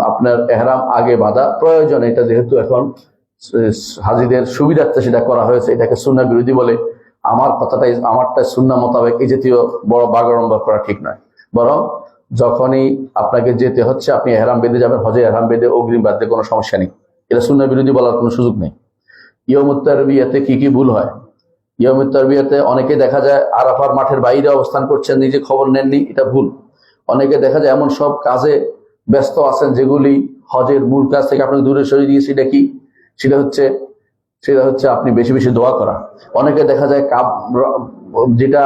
আপনার এহরাম আগে বাঁধা প্রয়োজন, এটা যেহেতু এখন হাজিদের সুবিধার্থে সেটা করা হয়েছে, এটাকে সুন্নাহ বিরোধী বলে আমারটাই সুন্নাহ মোতাবেক এই জাতীয় বড় বাগাড়ম্বর করা ঠিক নয়। বরং যখনই আপনাকে যেতে হচ্ছে আপনি এহরাম বেঁধে যাবেন, হজে এহরাম বেঁধে অগ্রিম বাঁধতে কোনো সমস্যা নেই, এটা সুন্নাহ বিরোধী বলার কোনো সুযোগ নেই। ইয়মুত তারবিয়াতে কি ভুল হয়? ইয়মুত তারবিয়াতে অনেকে দেখা যায় আরাফার মাঠের বাইরে অবস্থান করছেন, নিজে খবর নেননি, এটা ভুল। অনেকে দেখা যায় এমন সব কাজে ব্যস্ত আছেন যেগুলি হজের মূল কাজ থেকে আপনাকে দূরে সরিয়ে দিয়েছে। এটা কি? সেটা হচ্ছে আপনি বেশি বেশি দোয়া করা। অনেকে দেখা যায় যেটা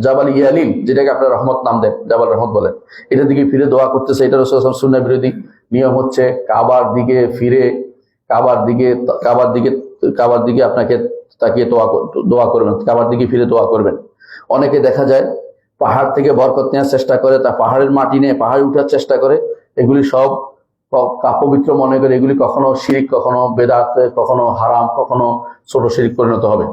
জাবাল ইয়ালিল, যেটাকে আপনার রহমত নাম দেন, জাবাল রহমত বলেন, এটার দিকে ফিরে দোয়া করতেছে, এটা রাসূল সাল্লাল্লাহু আলাইহি ওয়াসাল্লাম সুন্নাহ বিরোধী। নিয়ম হচ্ছে কাবার দিকে আপনাকে তাকিয়ে দোয়া করবেন, কাবার দিকে ফিরে দোয়া করবেন। অনেকে দেখা যায় পাহাড় থেকে বরকত নেওয়ার চেষ্টা করে, তা পাহাড়ের মাটি নিয়ে পাহাড়ে উঠার চেষ্টা করে, এগুলি সব পবিত্র মনে করে, এগুলি কখনো শিরক, কখনো বেদাত, কখনো হারাম, কখনো ছোট শিরক পরিণত হবে।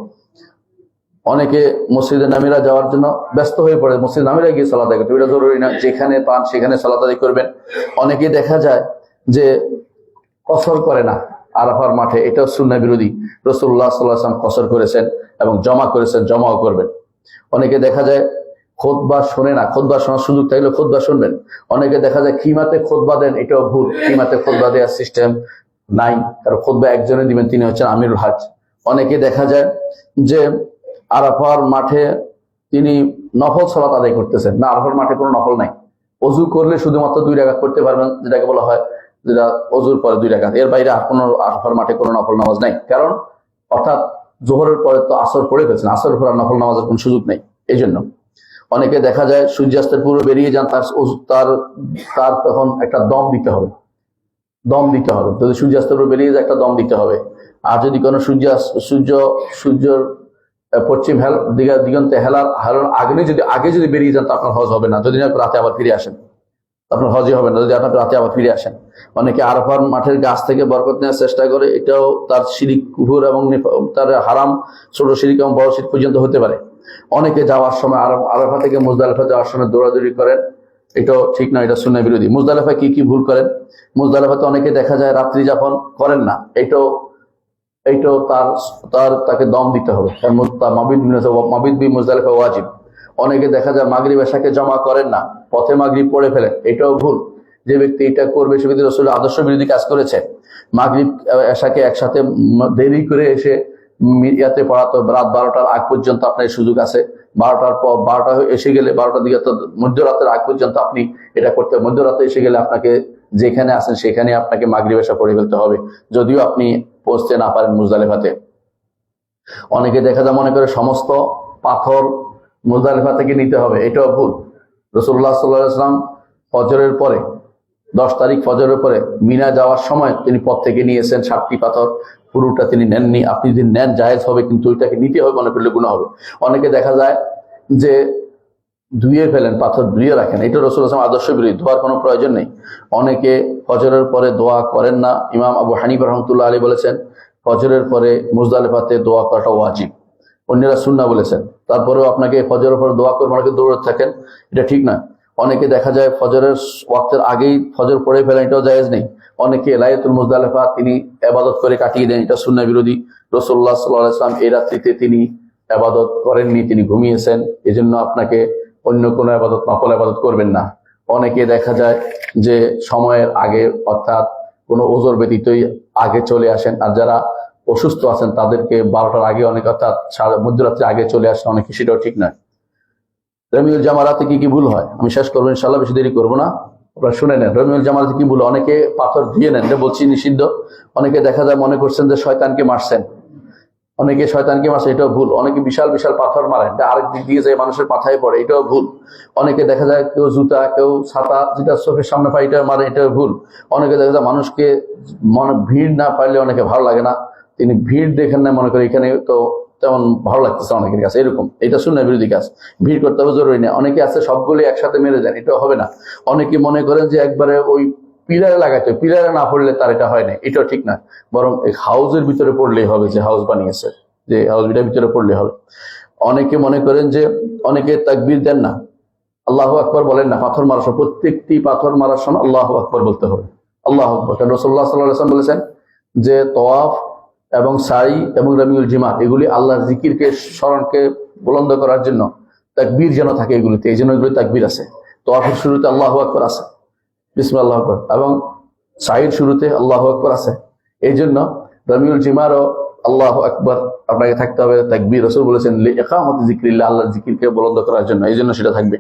অনেকে মসজিদে নামিরা যাওয়ার জন্য ব্যস্ত হয়ে পড়ে, মসজিদ নামিরা গিয়ে সালাত আদায় করতে, এটা জরুরি না, যেখানে পান সেখানে সালাত আদায় করবেন। অনেকে দেখা যায় যে কসর করে না আরাফার মাঠে, এটাও সুন্নাহ বিরোধী। রাসূলুল্লাহ সাল্লাল্লাহু আলাইহি ওয়াসাল্লাম কসর করেছেন এবং জমা করেছেন, জমাও করবেন। অনেকে দেখা যায় খুতবা শোনে না, খুতবা শোনার সুযোগ থাকলে খুতবা শুনবেন। অনেকে দেখা যায় খিমাতে খুতবা দেন, এটাও ভুল। খিমাতে খুতবা দেওয়ার সিস্টেম নাই, কারণ খুতবা একজনে দিবেন, তিনি হচ্ছেন আমিরুল হজ। অনেকে দেখা যায় যে আরাফার মাঠে তিনি নফল সালাত আদায় করতেছেন না, আরাফার মাঠে কোনো নফল নাই, ওযু করলে শুধুমাত্র 2 রাকাত করতে পারবেন, যেটাকে বলা হয় যেটা ওযুর পরে 2 রাকাত, এর বাইরে আর কোনো আরাফার মাঠে কোনো নফল নামাজ নাই। কারণ অর্থাৎ জোহরের পরে তো আসর পড়ে ফেলছেন, আসরের পর নফল নামাজের কোনো সুযোগ নেই। এই জন্য অনেকে দেখা যায় সূর্যাস্তের পূর্বে বেরিয়ে যান, তার তখন একটা দম দিতে হবে। যদি সূর্যাস্তের পূর্বে বেরিয়ে যায় একটা দম দিতে হবে। আর যদি কোনো সূর্যর পশ্চিম দিগন্তে হেলার আগে যদি বেরিয়ে যান, তা আপনার হজ হবে না। যদি না রাতে আবার ফিরে আসেন, আপনার হজই হবে না যদি আপনার রাতে আবার ফিরে আসেন। অনেকে আরাফার মাঠের গাছ থেকে বরকত নেওয়ার চেষ্টা করে, এটাও তার শিরিক, কুফর এবং তার হারাম, ছোট শিরিক এবং বড় শিরিক পর্যন্ত হতে পারে। অনেকে যাওয়ার সময় আরাফা থেকে মুজদালিফা যাওয়ার সময় দৌড়াদৌড়ি করেন, এটাও ঠিক না, এটা সুন্নাহ বিরোধী। মুজদালিফায় কি ভুল করেন? মুজদালিফাতে অনেকে দেখা যায় রাত্রি যাপন করেন না, এইটাও তাকে দম দিতে হবে, কারণ মাবিদ বি মুজদালিফা ওয়াজিব। অনেকে দেখা যায় মাগরিব এশাকে জমা করেন না, পথে মাগরিব পড়ে ফেলেন, এটাও ভুল। যে ব্যক্তি এটা করবে সে ব্যক্তি রাসূলের আদর্শ বিরোধী কাজ করেছে। মাগরিব এশাকে একসাথে দেরি করে এসে ইয়াতে পড়াতো, রাত 12টার আগ পর্যন্ত আপনার সুযোগ আছে। 12টার পর 12টা এসে গেলে 12টার দিকে তো মধ্যরাতের আগ পর্যন্ত আপনি এটা করতে, মধ্যরাতে এসে গেলে আপনাকে যেখানে আছেন সেখানে আপনাকে মাগরিব এশা পড়ে ফেলতে হবে, যদিও আপনি পৌঁছতে না পারেন মুজদালিফাতে। অনেকে দেখা যায় মনে করে সমস্ত পাথর মুজদালিফা থেকে নিতে হবে, এটাও ভুল। রাসূলুল্লাহ সাল্লাল্লাহু আলাইহি ওয়াসাল্লাম ফজরের পরে 10 তারিখ ফজরের পরে মিনা যাওয়ার সময় তিনি পথ থেকে নিয়েছেন 7টি পাথর, পুরোটা তিনি নেননি। আপনি যদি নেন জায়েজ হবে, কিন্তু ওইটাকে নিতে হবে মনে করলে গুনাহ হবে। অনেকে দেখা যায় যে ধুয়ে ফেলেন, পাথর ধুয়ে রাখেন, এটা রাসূলুল্লাহ সাল্লাল্লাহু আলাইহি ওয়াসাল্লাম আদর্শ বিরোধী, ধোয়ার কোনো প্রয়োজন নেই। অনেকে ফজরের পরে দোয়া করেন না। ইমাম আবু হানিফা রাহমাতুল্লাহ আলাইহি বলেছেন ফজরের পরে মুজদালিফাতে দোয়া করাটা ওয়াজিব, অন্যরা সুন্নাহ বলেছেন। তারপরেও আপনাকে ফজরের পরে দোয়া করবেন, অনেকে দৌড়তে থাকেন, এটা ঠিক না। অনেকে দেখা যায় ফজরের ওয়াক্তের আগেই ফজর পড়ে ফেলেন, এটাও জায়েজ নেই। অনেকে লাইলাতুল মুজদালিফা তিনি ইবাদত করে কাটিয়ে দেন, এটা সুন্নাহ বিরোধী। রাসূলুল্লাহ সাল্লাল্লাহু আলাইহি ওয়াসাল্লাম এই রাত্রিতে তিনি ইবাদত করেননি, তিনি ঘুমিয়েছেন, এজন্য আপনাকে অন্য কোনো ইবাদত, নফল ইবাদত করবেন না। অনেকে দেখা যায় যে সময়ের আগে অর্থাৎ কোনো ওজর ব্যতীতই আগে চলে আসেন, আর যারা অসুস্থ আছেন তাদেরকে 12টার আগে অনেক, অর্থাৎ মধ্যরাত্রে আগে চলে আসে অনেকে, সেটাও ঠিক নয়। রমিউল জামারাতে কি কি ভুল হয় আমি শেষ করবো ইনশাল্লাহ, বেশি দেরি করবো না, আপনারা শুনে নেন। রমিউল জামারাতে কি ভুল? অনেকে পাথর ধুয়ে নেন, এটা বলছি নিষিদ্ধ। অনেকে দেখা যায় মনে করছেন যে শয়তানকে মারছেন, অনেকে শয়তানকে মারছে, এটাও ভুল। অনেকে বিশাল বিশাল পাথর মারেন, আরেক দিক দিয়ে যায় মানুষের মাথায় পড়ে, এটাও ভুল। অনেকে দেখা যায় কেউ জুতা, কেউ ছাতা, যেটা চোখের সামনে পায় এটা মারে, এটাও ভুল। অনেকে দেখা যায় মানুষকে ভিড় না পাইলে অনেকে ভালো লাগে না, তিনি ভিড় দেখেন না, মনে করে এখানে তো তেমন ভালো লাগতেছে অনেকের কাছে, এরকম। এটা সুন্নাহ বিরোধী কাজ। ভিড় করতে হবে জরুরি না। অনেকে আছে সবগুলি একসাথে মেরে দেন, এটাও হবে না। অনেকে মনে করেন যে একবারে ওই পিলারে লাগাইতে, পিলারে না পড়লে তার এটা হয় না, এটাও ঠিক না। বরং এই হাউজের ভিতরে পড়লেই হবে, যে হাউস বানিয়েছে, যে হাউসটার ভিতরে পড়লে হবে। অনেকে মনে করেন যে, অনেকে তাকবীর দেন না, আল্লাহু আকবার বলেন না, পাথর মারার সময় প্রত্যেকটি পাথর মারার সময় আল্লাহু আকবার বলতে হবে। আল্লাহু আকবার, কারণ রাসূলুল্লাহ সাল্লাল্লাহু আলাইহি ওয়াসাল্লাম বলেছেন যে তওয়াফ এবং সাই এবং রমিউল জিমার এগুলি আল্লাহর জিকিরকে, স্মরণকে বুলন্দ করার জন্য তাকবীর যেন থাকে এগুলিতে, এই জন্য এগুলি তাকবীর আছে। তওয়াফের শুরুতে আল্লাহু আকবার আছে, বিসমিল্লাহ আল্লাহু আকবার, এবং সাইয়ের শুরুতে আল্লাহু আকবার আছে। এই জন্য রমিউল জিমারও আল্লাহু আকবার আপনাকে থাকতে হবে, তাকবীর। রাসূল বলেছেন লিইকামাতি যিকরিল্লাহ, আল্লাহর জিকিরকে বুলন্দ করার জন্য, এই জন্য সেটা থাকবে।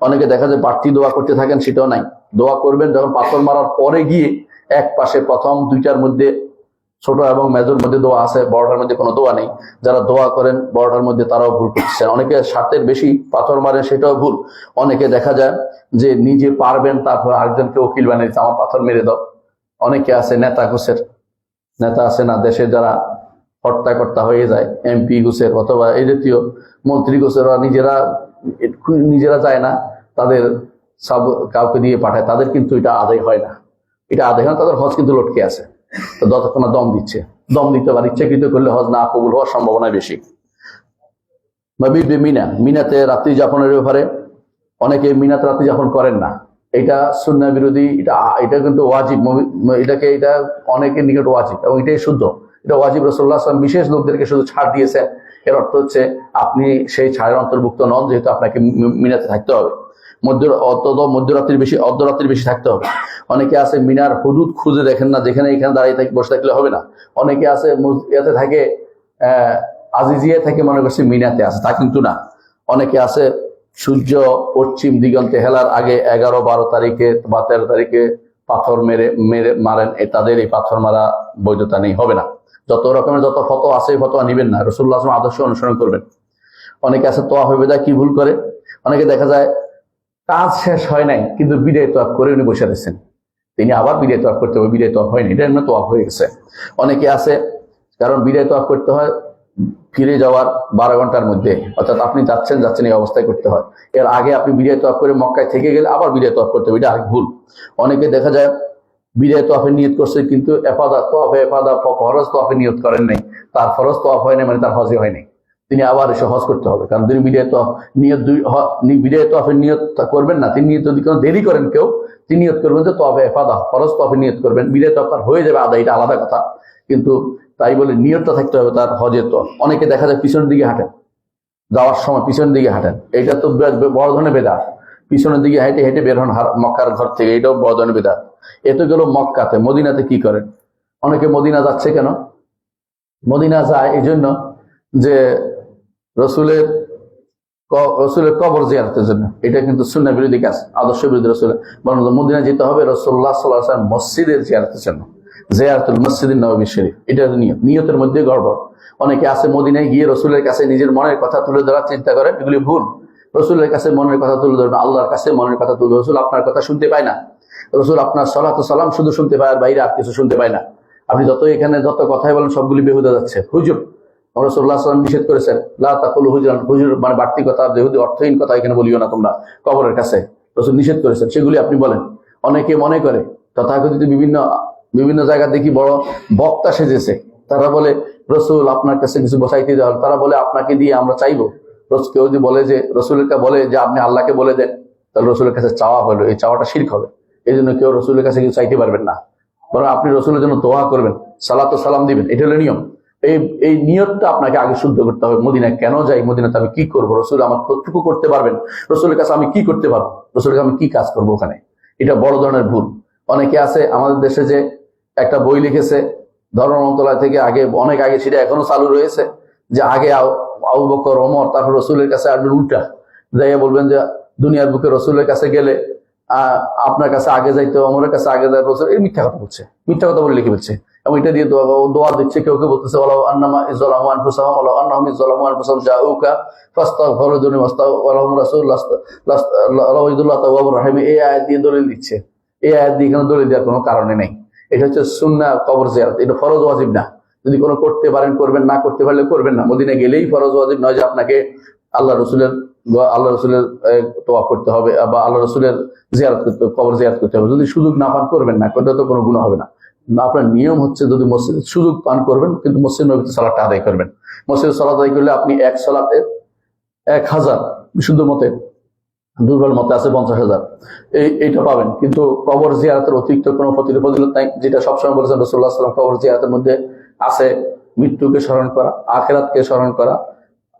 অনেকে দেখা যায় বাড়তি দোয়া করতে থাকেন, সেটাও নাই। দোয়া করবেন যখন পাথর মারার পরে গিয়ে, এক পাশে প্রথম দুইটার মধ্যে, ছোট এবং মেজর মধ্যে দোয়া আছে, বড়টার মধ্যে কোনো দোয়া নেই। যারা দোয়া করেন বড়টার মধ্যে, তারাও ভুল করছেন। অনেকে সাতের বেশি পাথর মারেন, সেটাও ভুল। অনেকে দেখা যায় যে নিজে পারবেন, তারপর আরেকজনকে উকিল বানিয়ে দিচ্ছে, আমার পাথর মেরে দাও। অনেকে আছে নেতা ঘুষের, নেতা আছে না দেশে যারা হর্তাকর্তা হয়ে যায়, এমপি ঘুষের অথবা এই জাতীয় মন্ত্রী ঘুষের, নিজেরা যায় না, তাদের সব কাউকে দিয়ে পাঠায়, তাদের কিন্তু এটা আদায় হয় না। এটা আদায় হয় না, তাদের হজ কিন্তু লটকে আছে। তো যতক্ষণ দম দিচ্ছে, দম দিতে পারে, ইচ্ছাকৃত করলে হজ না কবুল হওয়ার সম্ভাবনা বেশি। মিনা, মিনাতে রাত্রি যাপনের ব্যাপারে অনেকে মিনাতে রাত্রি যাপন করেন না, এটা সুন্নাহ বিরোধী। এটা কিন্তু ওয়াজিব, এটা অনেকের নিকট ওয়াজিব, এবং এটাই শুদ্ধ, এটা ওয়াজিব। রাসূলুল্লাহ সাল্লাল্লাহু আলাইহি ওয়াসাল্লাম বিশেষ লোকদেরকে শুধু ছাড় দিয়েছেন। এর অর্থ হচ্ছে আপনি সেই ছাড়ের অন্তর্ভুক্ত নন, যেহেতু আপনাকে মিনাতে থাকতে হবে, অর্ধরাত্রির বেশি থাকতে হবে। অনেকে আছে মিনার হুদুদ খুঁজে দেখেন না, যেখানে এখানে দাঁড়িয়ে বসে থাকলে হবে না। অনেকে আছে ইয়াতে থাকে, আজিজিয়া থেকে মনে করছে মিনাতে আছে, তা কিন্তু না। অনেকে আছে সূর্য পশ্চিম দিগন্তে হেলার আগে 11-12 তারিখে বা 13 তারিখে পাথর মারেন, তাদের এই পাথর মারা বৈধতা নেই, হবে না। যত রকমের যত ফতোয়া আছে, ফতোয়া নিবেন না, রাসূলুল্লাহ সাল্লাল্লাহু আলাইহি ওয়াসাল্লাম আদর্শ অনুসরণ করবেন। অনেকে আছে তোয়াফ বেদা কি ভুল করে, অনেকে দেখা যায় কাজ শেষ হয় নাই কিন্তু বিদায় তোয়াফ করে উনি বসে রয়েছেন, তিনি আবার বিদায় তোয়াফ করতে হবে, বিদায় তোয়াফ হয়নি, এটা এমনি তোয়াফ হয়ে গেছে। অনেকে আছে, কারণ বিদায় তোয়াফ করতে হয় ফিরে যাওয়ার 12 ঘন্টার মধ্যে, অর্থাৎ আপনি যাচ্ছেন এই অবস্থায় করতে হয়। এর আগে আপনি বিদায় তোয়াফ করে মক্কায় থেকে গেলে আবার বিদায় তোয়াফ করতে হবে, এটা আরেক ভুল। অনেকে দেখা যায় বিদায় তোয়াফের নিয়ত করছে কিন্তু ফরজ তোয়াফের নিয়ত করেন নাই, তার ফরজ তোয়াফ হয় নাই, মানে তার হজে হয় নাই, তিনি আবার এসে হজ করতে হবে। কারণ তিনি বিদায় তোয়াফের নিয়ত করবেন না, তিনি যদি কোনো দেরি করেন কেউ, তিনি নিয়ত করবেন যে তোয়াফে এফাদা, ফরজ তোয়াফের নিয়ত করবেন, বিদায় তোয়াফ হয়ে যাবে আদা, এটা আলাদা কথা, কিন্তু তাই বলে নিয়তটা থাকতে হবে তার হজের তোয়াফ। অনেকে দেখা যায় পিছনের দিকে হাঁটেন, যাওয়ার সময় পিছনের দিকে হাঁটেন, এটা তো বড় ধরনের বেদাত। পিছনের দিকে হেঁটে হেঁটে বের হন মক্কার ঘর থেকে, এটাও বড় ধরনের বেদাত। এত গেল মক্কাতে। মদিনাতে কি করেন? অনেকে মদিনা যাচ্ছে কেন? মদিনা যায় এই জন্য যে রসুলের কবর জিয়ারতের জন্য, এটা কিন্তু সুন্নাহ বিরোধী কাজ, আদর্শ বিরোধী। রসুলের বরং মদিনা যেতে হবে রাসূলুল্লাহ সাল্লাল্লাহু আলাইহি ওয়াসাল্লাম মসজিদের জিয়ারতের জন্য, জিয়ারতুল মসজিদিন নববী শরীফ, এটা নিয়তের মধ্যে গড়বড়। অনেকে আছে মদিনায় গিয়ে রসুলের কাছে নিজের মনের কথা তুলে ধরার চিন্তা করেন, এগুলি ভুল। রসুলের কাছে মনের কথা তুলে ধরবেন, আল্লাহর কাছে মনের কথা তুলে। রসুল আপনার কথা শুনতে পায় না, রসুল আপনার সালাত ও সালাম শুধু শুনতে পায়, আর বাইরে আর কিছু শুনতে পায় না। আপনি এখানে যত কথাই বলেন সবগুলি বেহুদা যাচ্ছে, হুজুর। রাসূলুল্লাহ সাল্লাল্লাহু আলাইহি ওয়াসাল্লাম নিষেধ করেছেন, লা তাকুলু হুজুরান, হুজুর মানে বাড়তি কথা, বেহুদী অর্থহীন কথা এখানে বলিও না তোমরা কবরের কাছে, রসুল নিষেধ করেছেন, সেগুলি আপনি বলেন। অনেকে মনে করে তথাকথিত বিভিন্ন জায়গা দেখি বড় বক্তা সেজেছে, তারা বলে রসুল আপনার কাছে কিছু বসাইতে দেওয়া, তারা বলে আপনাকে দিয়ে আমরা চাইবো। কেউ যদি বলে যে রসুলকে বলে যে আপনি আল্লাহকে বলে দেন, তাহলে রসুলের কাছে চাওয়া হলো, এই চাওয়াটা শিরক হবে। এই জন্য কেউ রসুলের কাছে কিছু চাইতে পারবেন না, বরং আপনি রসুলের জন্য দোয়া করবেন, সালাত ও সালাম দিবেন, এটা হলো নিয়ম। এই নিয়তটা আপনাকে আগে শুদ্ধ করতে হবে। মদিনায় কেন যাই, মদিনাতে আমি কি করবো, রসুল আমার কতটুকু করতে পারবেন, রসুলের কাছে আমি কি করতে পারবো, রসুলের কাছে আমি কি কাজ করবো ওখানে, এটা বড় ধরনের ভুল। অনেকে আছে আমাদের দেশে যে একটা বই লিখেছে ধর্মমন্ত্রণালয় থেকে আগে, অনেক আগে, সেটা এখনো চালু রয়েছে, যে আগে আবু বকর, ওমর, তারপর রসুলের কাছে আসবেন, উল্টা যাইয়া বলবেন যে দুনিয়ার বুকে রসুলের কাছে গেলে আপনার কাছে আগে যাইতে, ওমরের কাছে আগে যায় রসুল। এই মিথ্যা কথা বলছে, মিথ্যা কথা বলে লিখে ফেলছে, এবং এটা দিয়ে দোয়া দিচ্ছে। কেউ কেউ বলতেছে ওয়ালাউ আন্নামা ইযলামু আনফুসাহুম ওয়ালাউ আন্নাহুম ইযলামু আনফুসাহুম জাউকা ফাস্তাগফিরু যুনুবহুম ওয়াস্তাগফারহুম রাসূলুল্লাহ লাল্লাহু তাওয়াবুর রহিম। এই আয়াত দিয়ে দলিল দিচ্ছে। এই আয়াত দিয়ে এখানে দলিল দেওয়ার কোনো কারণে নেই। এটা হচ্ছে সুন্নাহ কবর জিয়ারত, এটা ফরজ ওয়াজিব না। যদি কোনো করতে পারেন করবেন, না করতে পারলে করবেন না। মদিনা গেলেই ফরজ ওয়াজিব নয় যে আপনাকে আল্লাহ রসুলের তোয়া করতে হবে বা আল্লাহ রসুলের জিয়ারত করতে হবে, কবর জিয়ারত করতে হবে। যদি সুযোগ না পান করবেন না, করলে তো কোনো গুনাহ হবে না। আপনার নিয়ম হচ্ছে যদি মসজিদ সুযোগ পান করবেন, কিন্তু মসজিদ নবীতে সালাতটা আদায় করবেন। মসজিদে সালাত আদায় করলে আপনি এক সালাতে 1000, বিশুদ্ধ মতে, দুর্বল মতে আছে 50,000, এইটা পাবেন। কিন্তু কবর জিয়ারতের অতিরিক্ত কোনো ফজিলত নাই। যেটা সবসময় বলেছেন রাসূলুল্লাহ সাল্লাল্লাহু আলাইহি ওয়াসাল্লাম, কবর জিয়ারতের মধ্যে আছে মৃত্যুকে স্মরণ করা, আখিরাতকে স্মরণ করা,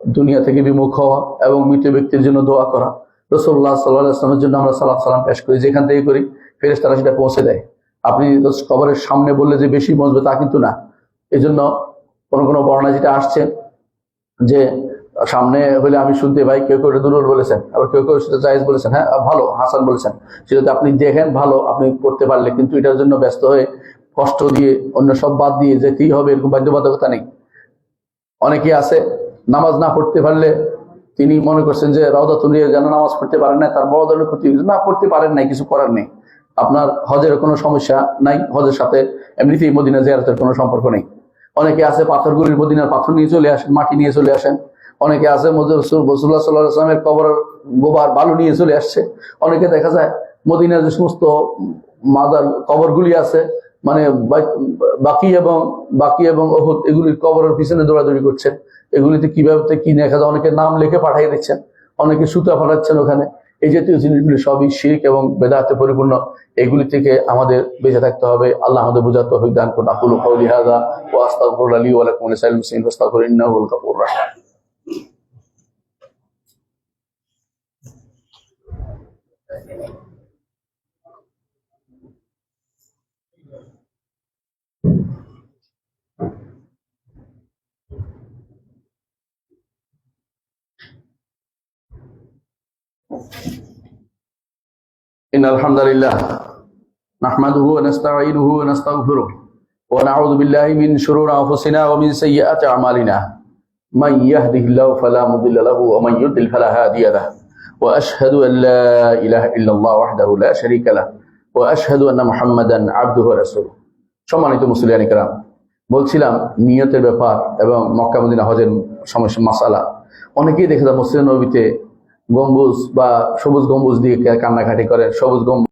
দুনিয়া থেকে বিমুখ হওয়া এবং মৃত ব্যক্তির জন্য দোয়া করা। রাসূলুল্লাহ সাল্লাল্লাহু আলাইহি ওয়াসাল্লামের জন্য আমরা সালাত সালাম পেশ করি, যেখান থেকে করি ফেরেশতারা সেটা পৌঁছে দেয়। আপনি কবরের সামনে বললে যে বেশি পৌঁছবে তা কিন্তু না। এই জন্য কোনো কোনো বর্ণনা যেটা আসছে যে সামনে হলে আমি শুনতে পাই, কেউ কেউ দুর্বল বলেছেন, আবার কেউ কেউ সেটা জায়েজ বলেছেন, হ্যাঁ ভালো, হাসান বলেছেন। সেটা আপনি দেখেন ভালো, আপনি করতে পারলে, কিন্তু এটার জন্য ব্যস্ত হয়ে কষ্ট দিয়ে অন্য সব বাদ দিয়ে যেতেই হবে এরকম বাধ্যবাধকতা নেই। অনেকে আছে নামাজ না পড়তে পারলে তিনি মনে করছেন যে রাউদাতুন রিয়া যেন নামাজ পড়তে পারেন না, তার বড় ধরনের ক্ষতি হয়েছে। না, পড়তে পারেন নাই, কিছু করার নেই। আপনার হজের কোনো সমস্যা নাই, হজের সাথে এমনিতেই মদিনা জিয়ারতের কোনো সম্পর্ক নেই। অনেকে আছে পাথরগুলির, মদিনার পাথর নিয়ে চলে আসেন, মাটি নিয়ে চলে আসেন। অনেকে আছে রাসূলুল্লাহ সাল্লাল্লাহু আলাইহি ওয়াসাল্লামের কবরের গোবর বালু নিয়ে চলে আসছে। অনেকে দেখা যায় মদিনার যে সমস্ত মাজার কবরগুলি আছে, মানে বাকি এবং উহুদ, এগুলির কবরের পিছনে দৌড়াদৌড়ি করছেন। এগুলিতে কিভাবে কি দেখা যায়, অনেকে নাম লিখে পাঠিয়ে দিচ্ছেন, অনেকে সুতা পাঠাচ্ছেন ওখানে। এই জাতীয় জিনিসগুলি সবই শিরক এবং বেদাতে পরিপূর্ণ। এগুলি থেকে আমাদের বেঁচে থাকতে হবে। আল্লাহ আমাদের বুঝার তৌফিক দান করুন। আকুলু কাউলি হাযা ওয়া আস্তাগফিরুল্লাহ লি ওয়া লাকুম ওয়া লিসাইরিল মুসলিমিন ফাস্তাগফিরু ইন্নাহু হুয়াল গফুরুর রাহিম। ইন্নাল হামদালিল্লাহ নাহমাদুহু ওয়া নাস্তাঈনুহু ওয়া নাস্তাগফিরুহ ওয়া নাউযু বিল্লাহি মিন শুরুরি আনফুসিনা ওয়া মিন সাইয়্যাতি আমালিনা। মান ইয়াহদিহিল্লাহু ফালা মুদিল্লা লাহু ওয়া মান ইউদ্লিল ফালা হাদিয়া লাহু। ওয়া আশহাদু আন লা ইলাহা ইল্লাল্লাহ ওয়াহদাহু লা শারীকা লাহু ওয়া আশহাদু আন্না মুহাম্মাদান আবদুহু ওয়া রাসূলুহু। সম্মানিত মুসলিয়ানে কেরাম, বলছিলাম নিয়তের ব্যাপার এবং মক্কা মদিনা হজের সমস্যা মাসালা। অনেকেই দেখে যায় মসজিদ নববীতে গম্বুজ বা সবুজ গম্বুজ দিয়ে কান্নাকাটি করেন। সবুজ গম্বুজ